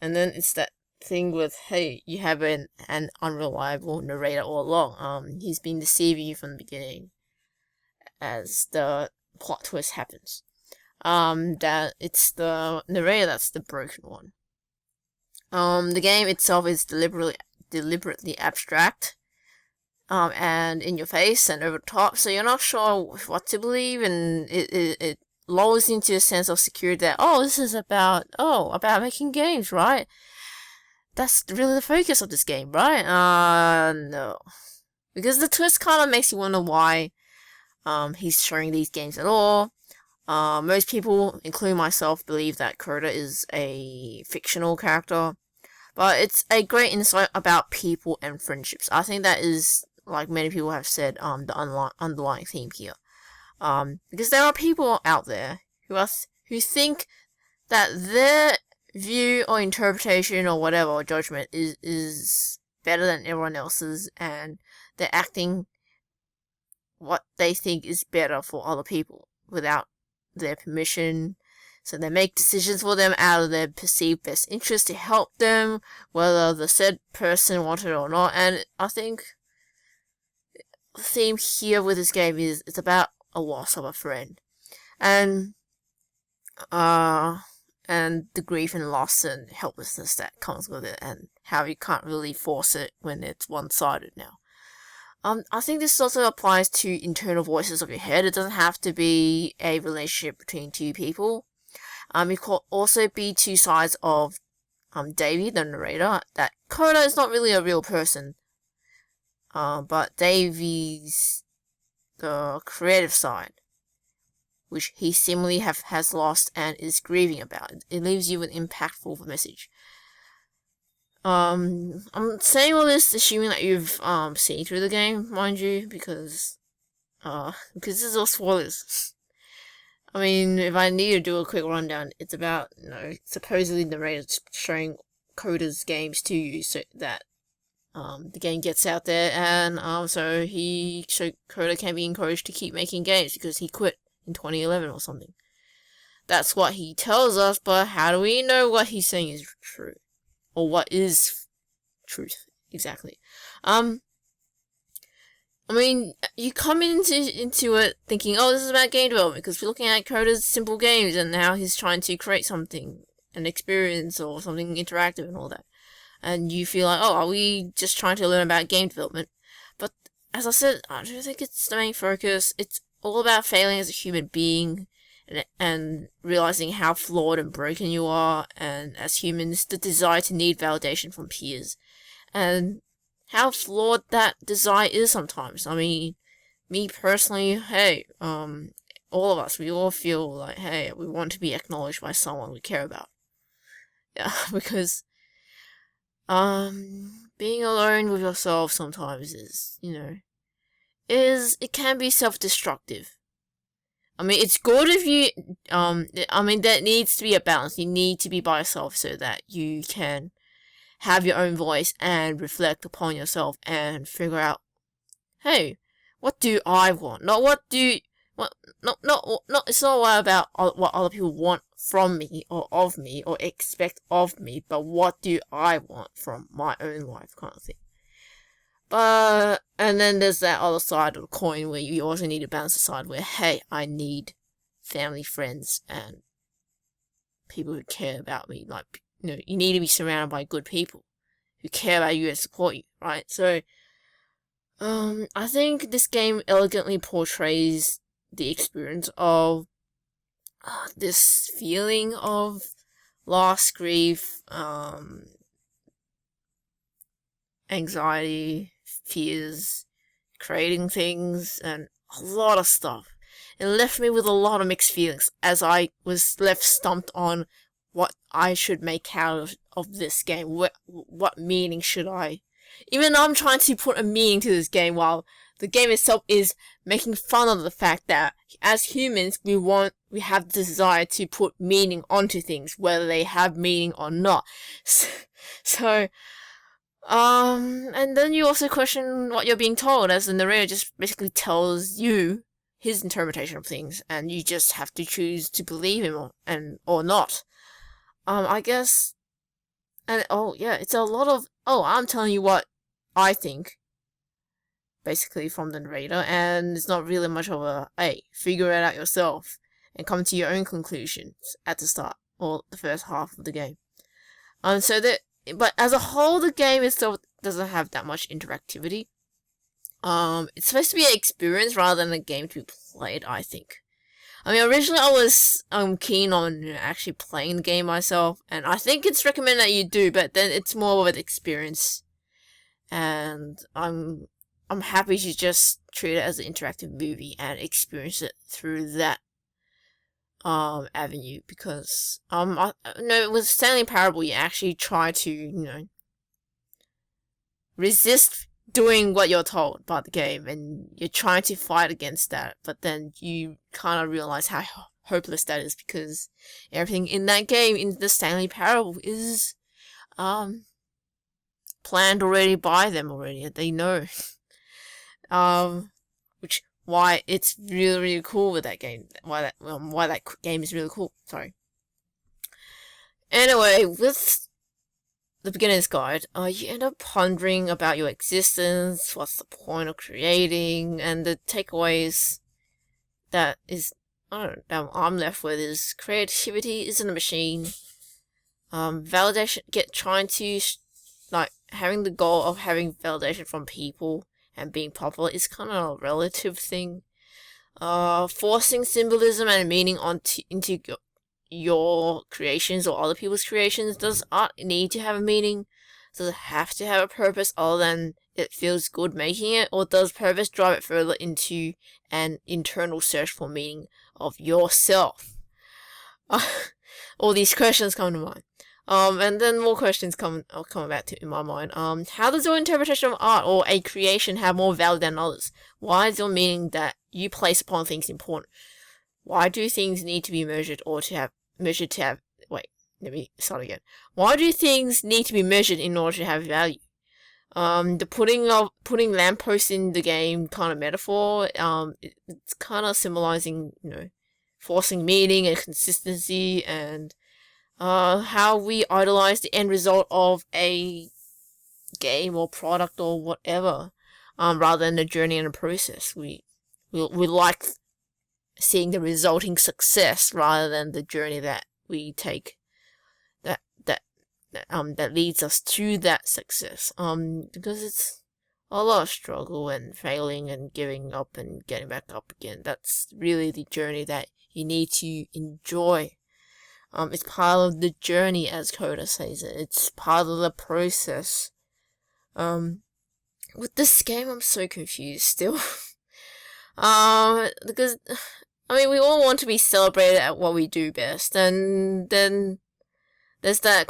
then it's that thing with, hey, you have an unreliable narrator all along. He's been deceiving you from the beginning as the plot twist happens. That it's the narrator that's the broken one. The game itself is deliberately abstract, and in your face and over the top, so you're not sure what to believe, and it lulls into a sense of security that, oh, this is about making games, right? That's really the focus of this game, right? No. Because the twist kind of makes you wonder why he's showing these games at all. Most people, including myself, believe that Crota is a fictional character. But it's a great insight about people and friendships. I think that is, like many people have said, the underlying theme here. Because there are people out there who think that their view or interpretation or whatever, or judgment is better than everyone else's, and they're acting what they think is better for other people without their permission. So they make decisions for them out of their perceived best interest to help them, whether the said person wanted it or not. And I think the theme here with this game is it's about a loss of a friend, and the grief and loss and helplessness that comes with it, and how you can't really force it when it's one-sided now. I think this also applies to internal voices of your head. It doesn't have to be a relationship between two people. It could also be two sides of Davey, the narrator, that Coda is not really a real person. But Davey's the creative side, which he seemingly has lost and is grieving about. It leaves you with an impactful message. I'm saying all this assuming that you've seen through the game, mind you, because this is all spoilers. I mean, if I need to do a quick rundown, it's about, supposedly the narrator showing Coda's games to you so that the game gets out there, and so Coda can be encouraged to keep making games because he quit in 2011 or something. That's what he tells us, but how do we know what he's saying is true? Or what is truth, exactly? I mean, you come into it thinking, oh, this is about game development, because we're looking at Coda's simple games and how he's trying to create something, an experience or something interactive and all that. And you feel like, oh, are we just trying to learn about game development? But as I said, I don't think it's the main focus. It's all about failing as a human being and realizing how flawed and broken you are, and as humans, the desire to need validation from peers. And how flawed that desire is sometimes. I mean, me personally, hey, all of us, we all feel like, hey, we want to be acknowledged by someone we care about. Yeah, because, being alone with yourself sometimes is, it can be self-destructive. I mean, it's good if you, there needs to be a balance. You need to be by yourself so that you can have your own voice and reflect upon yourself and figure out, hey, what do I want? It's not about what other people want from me or of me or expect of me, but what do I want from my own life, kind of thing. And then there's that other side of the coin where you also need to balance the side where, hey, I need family, friends, and people who care about me. Like, you need to be surrounded by good people who care about you and support you, right? So, I think this game elegantly portrays the experience of this feeling of loss, grief, anxiety, fears, creating things, and a lot of stuff. It left me with a lot of mixed feelings as I was left stumped what I should make out of this game. What meaning should I Even I'm trying to put a meaning to this game, while the game itself is making fun of the fact that as humans, we have the desire to put meaning onto things, whether they have meaning or not. So, and then you also question what you're being told, as the narrator just basically tells you his interpretation of things, and you just have to choose to believe him or not. I guess, and it's a lot of, I'm telling you what I think, basically, from the narrator, and it's not really much of a, hey, figure it out yourself and come to your own conclusions at the start, or the first half of the game. But as a whole, the game itself doesn't have that much interactivity. It's supposed to be an experience rather than a game to be played, I think. I mean, originally I was keen on actually playing the game myself, and I think it's recommended that you do, but then it's more of an experience. And I'm happy to just treat it as an interactive movie and experience it through that avenue, because with Stanley Parable, you actually try to resist doing what you're told about the game, and you're trying to fight against that, but then you kind of realize how hopeless that is, because everything in that game, in the Stanley Parable, is planned already by them already. They know. Why it's really, really cool with that game. Why that game is really cool. Sorry. Anyway, with the beginner's guide, you end up pondering about your existence, what's the point of creating, and the takeaways that I'm left with is creativity isn't a machine. Validation, having the goal of having validation from people and being popular is kind of a relative thing. Forcing symbolism and meaning into your creations or other people's creations. Does art need to have a meaning? Does it have to have a purpose other than it feels good making it? Or does purpose drive it further into an internal search for meaning of yourself? All these questions come to mind. And then more questions come about in my mind. How does your interpretation of art or a creation have more value than others? Why is your meaning that you place upon things important? Why do things need to be measured wait, let me start again. Why do things need to be measured in order to have value? The putting lampposts in the game kind of metaphor, it's kind of symbolizing, forcing meaning and consistency, and how we idolize the end result of a game or product or whatever, rather than the journey and the process. We like seeing the resulting success rather than the journey that we take that leads us to that success. Because it's a lot of struggle and failing and giving up and getting back up again. That's really the journey that you need to enjoy. It's part of the journey, as Coda says it. It's part of the process. With this game, I'm so confused still. Because, we all want to be celebrated at what we do best, and then there's that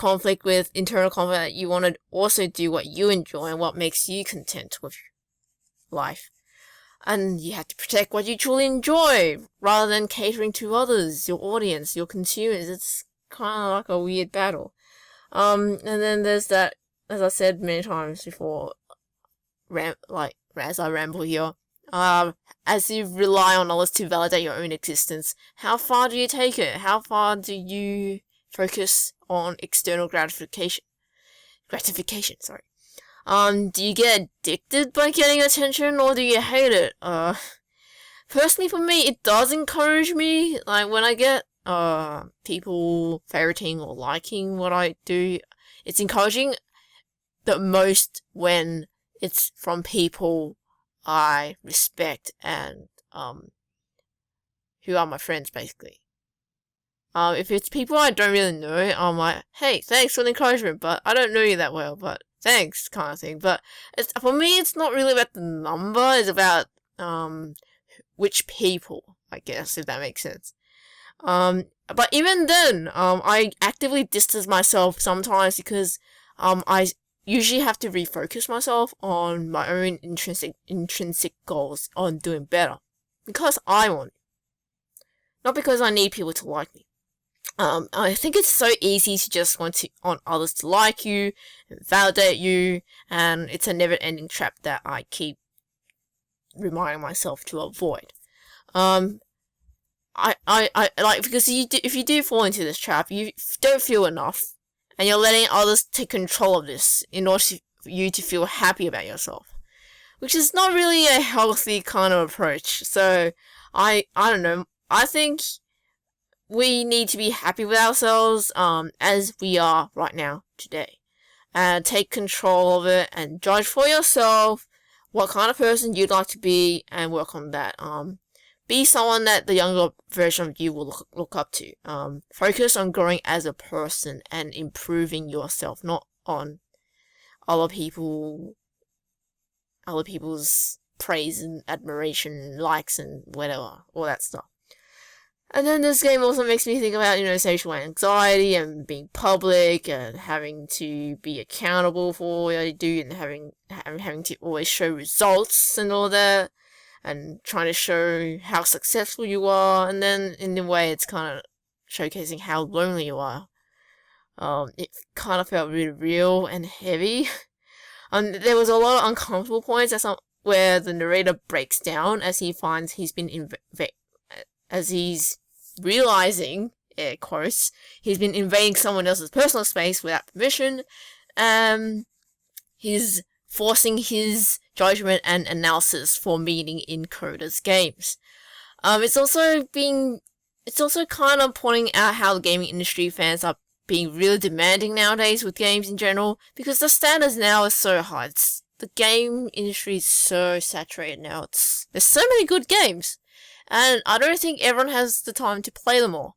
internal conflict that you want to also do what you enjoy and what makes you content with life. And you have to protect what you truly enjoy, rather than catering to others, your audience, your consumers. It's kind of like a weird battle. And then there's that, as I said many times before, as I ramble here, as you rely on others to validate your own existence, how far do you take it? How far do you focus on external gratification, sorry. Do you get addicted by getting attention, or do you hate it? Personally for me, it does encourage me. Like, when I get, people favoriting or liking what I do, it's encouraging, the most when it's from people I respect and, who are my friends, basically. If it's people I don't really know, I'm like, hey, thanks for the encouragement, but I don't know you that well, but thanks, kind of thing. But for me, it's not really about the number, it's about, which people, I guess, if that makes sense. But even then, I actively distance myself sometimes because, usually have to refocus myself on my own intrinsic goals on doing better. Because I want it. Not because I need people to like me. I think it's so easy to just want others to like you and validate you, and it's a never-ending trap that I keep reminding myself to avoid. I like, because if you do fall into this trap, you don't feel enough, and you're letting others take control of this in order for you to feel happy about yourself, which is not really a healthy kind of approach. So I don't know. I think we need to be happy with ourselves, as we are right now, today. And take control of it and judge for yourself what kind of person you'd like to be and work on that. Be someone that the younger version of you will look up to. Focus on growing as a person and improving yourself, not on other people's praise and admiration, likes and whatever, all that stuff. And then this game also makes me think about, social anxiety and being public and having to be accountable for what I do and having to always show results and all that, and trying to show how successful you are, and then in a way it's kind of showcasing how lonely you are. It kind of felt really real and heavy. There was a lot of uncomfortable points where the narrator breaks down as he finds he's realizing, air quotes, he's been invading someone else's personal space without permission. He's forcing his judgment and analysis for meaning in Coda's games. It's also kind of pointing out how the gaming industry fans are being really demanding nowadays with games in general, because the standards now are so high. The game industry is so saturated now. There's so many good games, and I don't think everyone has the time to play them all.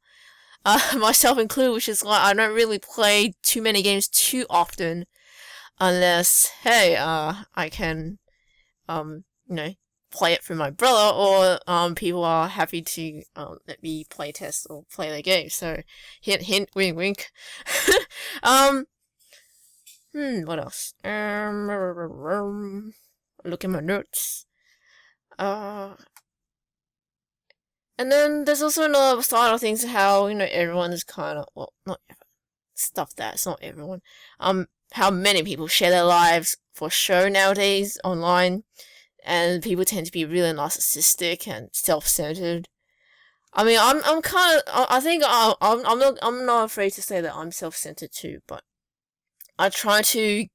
Myself included, which is why I don't really play too many games too often, unless, I can, play it for my brother, or, people are happy to, let me play test or play their game. So, hint, hint, wink, wink. What else? Look at my notes. And then there's also another side of things, how, everyone is kind of, well, not everyone. Stuff that, it's not everyone. How many people share their lives for show nowadays online, and people tend to be really narcissistic and self-centered. I mean, I'm not afraid to say that I'm self-centered too, but I try to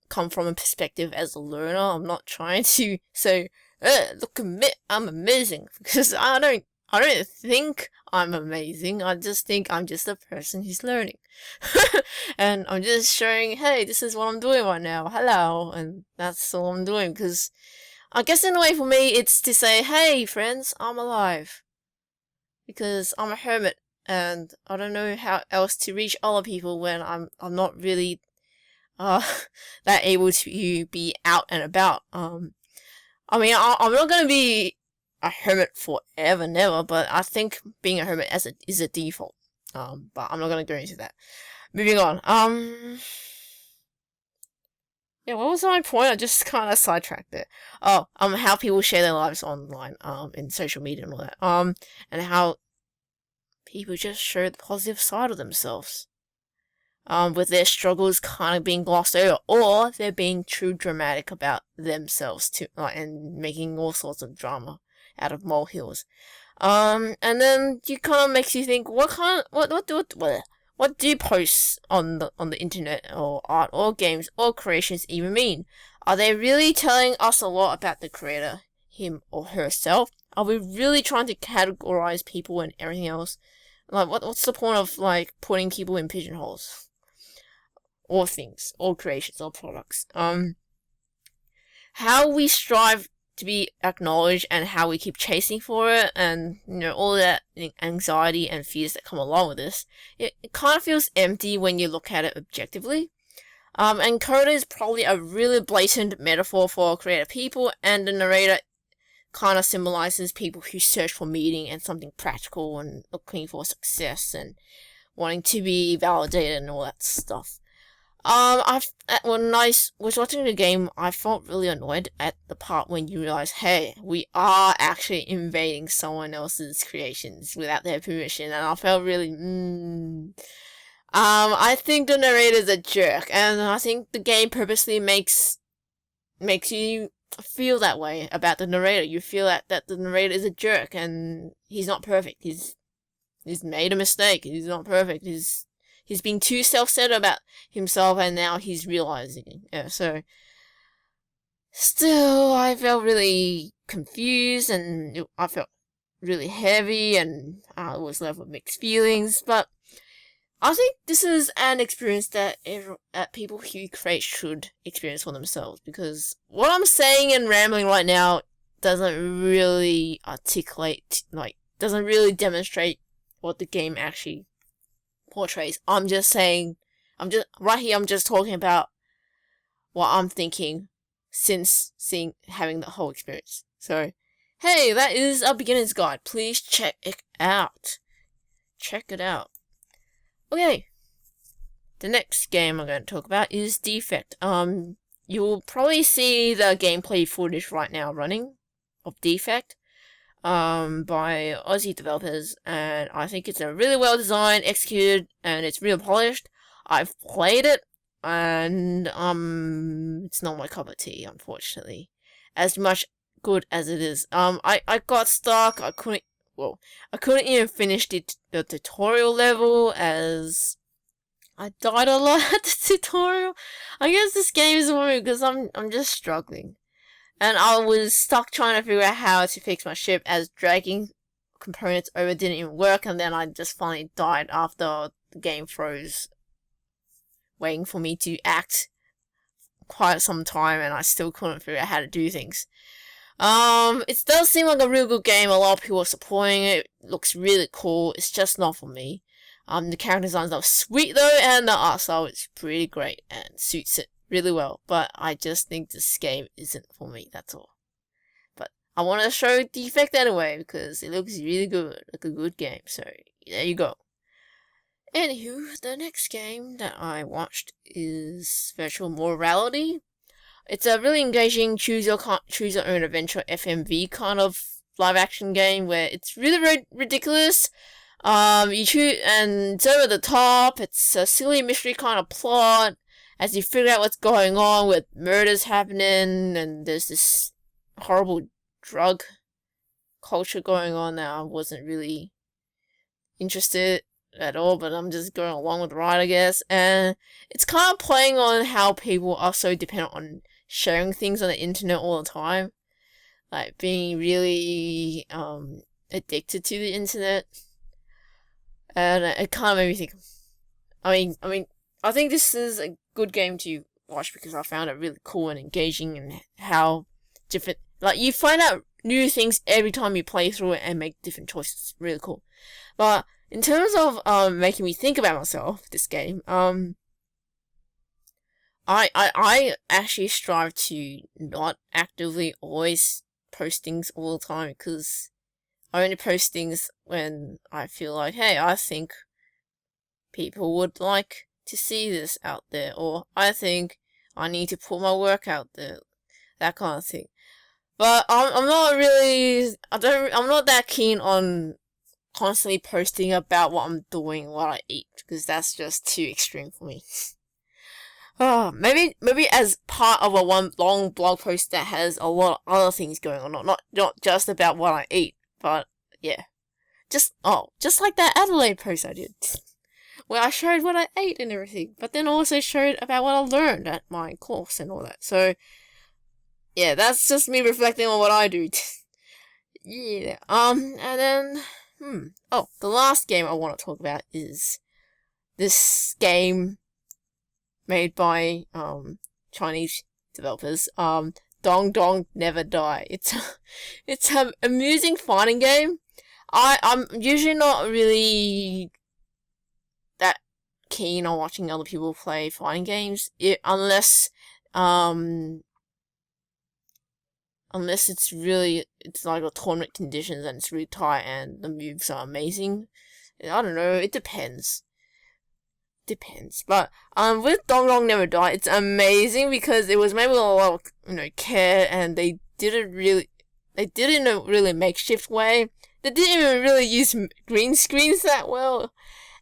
come from a perspective as a learner. I'm not trying to say, look at me, I'm amazing, because I don't think I'm amazing. I just think I'm just a person who's learning. And I'm just showing, hey, this is what I'm doing right now. Hello. And that's all I'm doing, because I guess in a way for me, it's to say, hey, friends, I'm alive. Because I'm a hermit, and I don't know how else to reach other people when I'm not really that able to be out and about. I mean, I'm not gonna be a hermit forever, never, but I think being a hermit is a default. But I'm not gonna go into that. Moving on. Yeah, what was my point? I just kind of sidetracked it. Oh, how people share their lives online, in social media and all that. And how people just show the positive side of themselves. With their struggles kind of being glossed over, or they're being too dramatic about themselves too, and making all sorts of drama out of molehills. And then it kind of makes you think, what do you post on the internet or art or games or creations even mean? Are they really telling us a lot about the creator, him or herself? Are we really trying to categorize people and everything else? Like, what's the point of, like, putting people in pigeonholes? Or things, or creations, or products. How we strive to be acknowledged and how we keep chasing for it, and, all that anxiety and fears that come along with this, it kind of feels empty when you look at it objectively. And Coda is probably a really blatant metaphor for creative people, and the narrator kind of symbolizes people who search for meaning and something practical and looking for success and wanting to be validated and all that stuff. When I was watching the game, I felt really annoyed at the part when you realize, hey, we are actually invading someone else's creations without their permission, and I felt really, I think the narrator's a jerk, and I think the game purposely makes you feel that way about the narrator. You feel that the narrator is a jerk, and he's not perfect. He's made a mistake. He's not perfect. He's being too self-centered about himself, and now he's realizing. Yeah, so still, I felt really confused, and I felt really heavy, and I was left with mixed feelings. But I think this is an experience that people who create should experience for themselves, because what I'm saying and rambling right now doesn't really articulate, doesn't really demonstrate what the game actually portrays. I'm just talking about what I'm thinking since having the whole experience. So, hey, that is a beginner's guide. Please check it out. Okay, the next game I'm going to talk about is DEFECT. You'll probably see the gameplay footage right now running of DEFECT. By Aussie developers, and I think it's a really well designed, executed, and it's real polished. I've played it, and it's not my cup of tea, unfortunately. As much good as it is. I got stuck. I couldn't even finish the tutorial level, as I died a lot at the tutorial. I guess this game is for me because I'm just struggling. And I was stuck trying to figure out how to fix my ship, as dragging components over didn't even work, and then I just finally died after the game froze, waiting for me to act quite some time, and I still couldn't figure out how to do things. It does seem like a real good game. A lot of people are supporting it. It looks really cool. It's just not for me. The character designs are sweet though, and the art style is pretty great and suits it really well, but I just think this game isn't for me, that's all. But I want to show DEFECT anyway, because it looks really good, like a good game, so there you go. Anywho, the next game that I watched is Virtual Morality. It's a really engaging choose your own adventure FMV kind of live action game where it's really ridiculous. You choose, and it's over the top. It's a silly mystery kind of plot, as you figure out what's going on with murders happening, and there's this horrible drug culture going on that I wasn't really interested at all, but I'm just going along with the ride, I guess. And it's kind of playing on how people are so dependent on sharing things on the internet all the time, like being really addicted to the internet. And it kind of made me think. I think this is a good game to watch because I found it really cool and engaging, and how different, you find out new things every time you play through it and make different choices. It's really cool. But in terms of making me think about myself, this game, I actually strive to not actively always post things all the time, because I only post things when I feel like, hey, I think people would like to see this out there, or I think I need to put my work out there, that kind of thing. But I'm not that keen on constantly posting about what I'm doing, what I eat, because that's just too extreme for me. Maybe as part of a one long blog post that has a lot of other things going on, not just about what I eat, but yeah, just like that Adelaide post I did, where I showed what I ate and everything, but then also showed about what I learned at my course and all that. So yeah, that's just me reflecting on what I do. Yeah. And then the last game I want to talk about is this game made by Chinese developers. Dong Dong Never Die. It's an amusing fighting game. I'm usually not really that keen on watching other people play fighting games, unless it's like a tournament conditions and it's really tight and the moves are amazing. I don't know, it depends. depends. But with Dong Dong Never Die, it's amazing because it was made with a lot of care, and they did it in a really makeshift way. They didn't even really use green screens that well.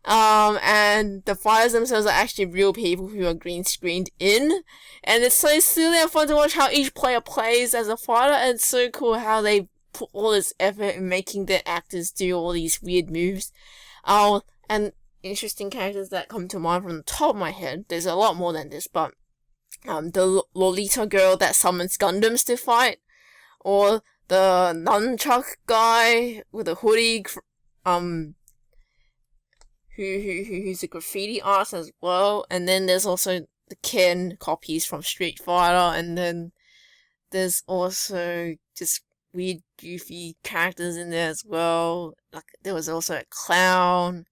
And the fighters themselves are actually real people who are green screened in. And it's so silly and fun to watch how each player plays as a fighter, and it's so cool how they put all this effort in making the actors do all these weird moves. And interesting characters that come to mind from the top of my head. There's a lot more than this, but the Lolita girl that summons Gundams to fight, or the nunchuck guy with a hoodie, who's a graffiti artist as well. And then there's also the Ken copies from Street Fighter, and then there's also just weird, goofy characters in there as well. Like, there was also a clown.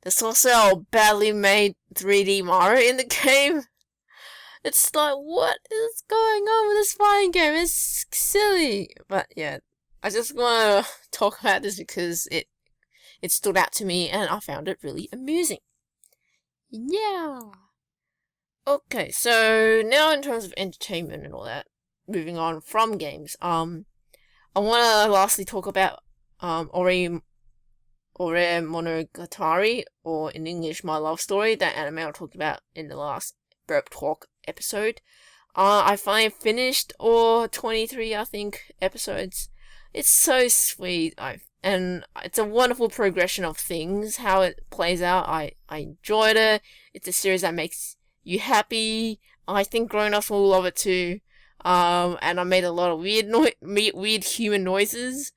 There's also a badly made 3D Mario in the game. It's like, what is going on with this fighting game? It's silly. But yeah, I just want to talk about this because it stood out to me and I found it really amusing. Yeah. Okay, so now in terms of entertainment and all that, moving on from games, I want to lastly talk about Ore Monogatari, or in English, My Love Story, that anime I talked about in the last BurpTalk episode. I finally finished all 23, I think, episodes. It's so sweet, and it's a wonderful progression of things, how it plays out. I enjoyed it. It's a series that makes you happy. I think grown-ups will love it too. And I made a lot of weird human noises,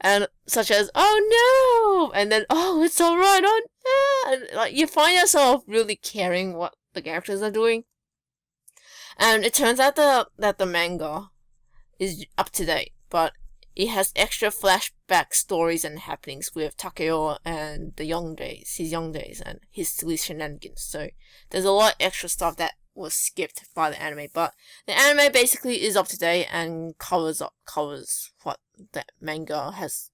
and such as, oh no, and then, oh, it's alright, oh no, and like, you find yourself really caring what the characters are doing. And it turns out that the manga is up to date, but it has extra flashback stories and happenings with Takeo and his young days, and his silly shenanigans. So there's a lot of extra stuff that was skipped by the anime, but the anime basically is up to date and covers what the manga has,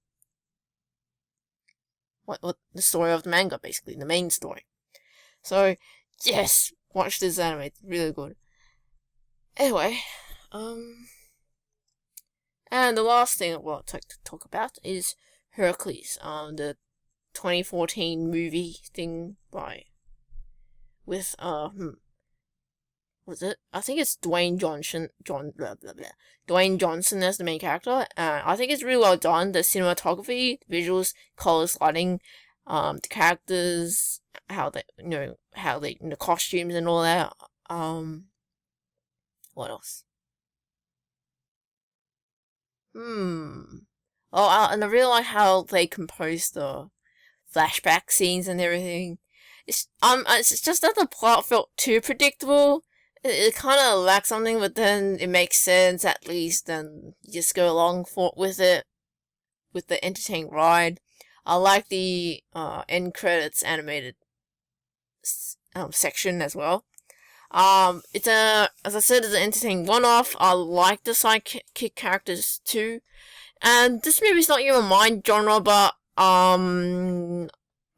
what the story of the manga, basically the main story. So yes, watch this anime, it's really good. Anyway, and the last thing I want to talk about is Hercules, the 2014 movie thing with was it? I think it's Dwayne Johnson as the main character. I think it's really well done. The cinematography, visuals, colors, lighting, the characters, how they, the costumes and all that. What else? Oh, and I really like how they composed the flashback scenes and everything. It's just that the plot felt too predictable. It kind of lacks something, but then it makes sense at least, and you just go along with it, with the entertaining ride. I like the end credits animated section as well. As I said, it's an entertaining one-off. I like the sidekick characters too, and this movie's not even my genre, but I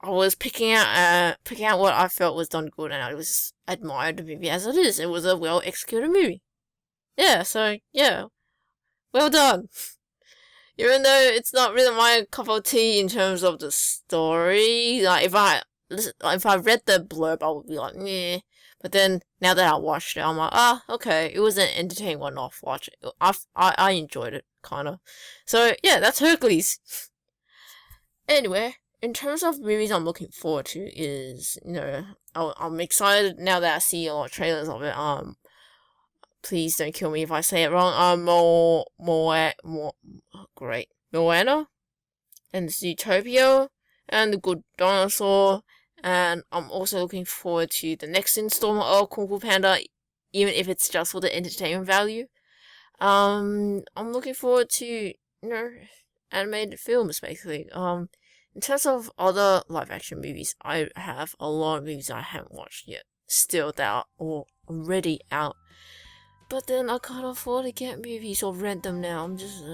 was picking out what I felt was done good, and I was admired the movie as it is. It was a well executed movie. Yeah, so yeah, well done. Even though it's not really my cup of tea in terms of the story, like if I read the blurb, I would be like, meh. But then now that I watched it, I'm like, okay, it was an entertaining one-off watch. I enjoyed it kinda. So yeah, that's Hercules. Anyway, in terms of movies I'm looking forward to is, I'm excited now that I see a lot of trailers of it. Please don't kill me if I say it wrong. Moana, and Zootopia, and The Good Dinosaur, and I'm also looking forward to the next installment of Kung Fu Panda, even if it's just for the entertainment value. I'm looking forward to, animated films, basically. In terms of other live-action movies, I have a lot of movies I haven't watched yet, still that are already out. But then I can't afford to get movies or rent them now. I'm just,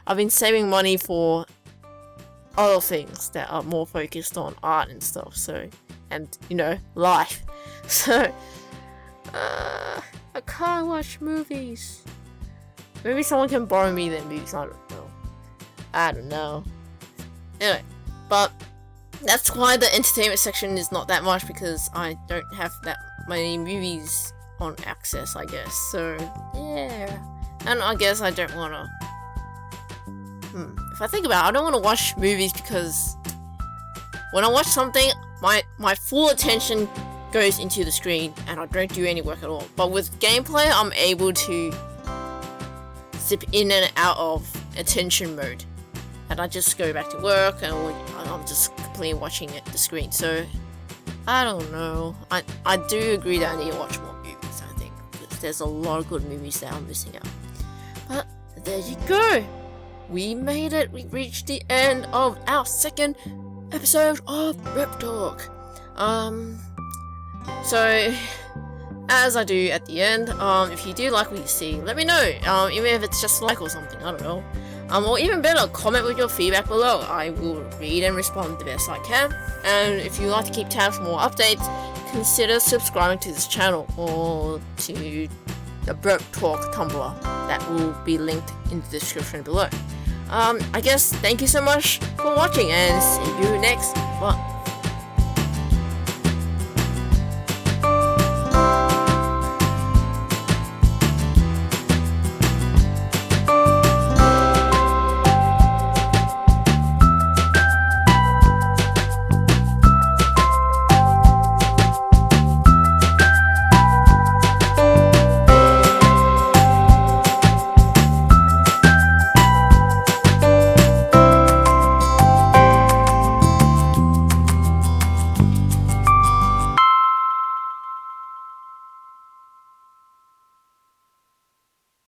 I've been saving money for other things that are more focused on art and stuff, so, and, you know, life. So, I can't watch movies. Maybe someone can borrow me their movies, I don't know. Anyway, but that's why the entertainment section is not that much, because I don't have that many movies on access, I guess. So, yeah. And I guess I don't wanna... If I think about it, I don't wanna watch movies because when I watch something, my full attention goes into the screen and I don't do any work at all. But with gameplay, I'm able to zip in and out of attention mode. And I just go back to work and I'm just completely watching the screen. So, I don't know. I do agree that I need to watch more movies, I think. Because there's a lot of good movies that I'm missing out. But, there you go. We made it. We reached the end of our second episode of BurpTalk. So, as I do at the end, if you do like what you see, let me know. Even if it's just a like or something, I don't know. Or even better, comment with your feedback below. I will read and respond the best I can. And if you like to keep tabs for more updates, consider subscribing to this channel or to the BurpTalk Tumblr. That will be linked in the description below. I guess thank you so much for watching and see you next one.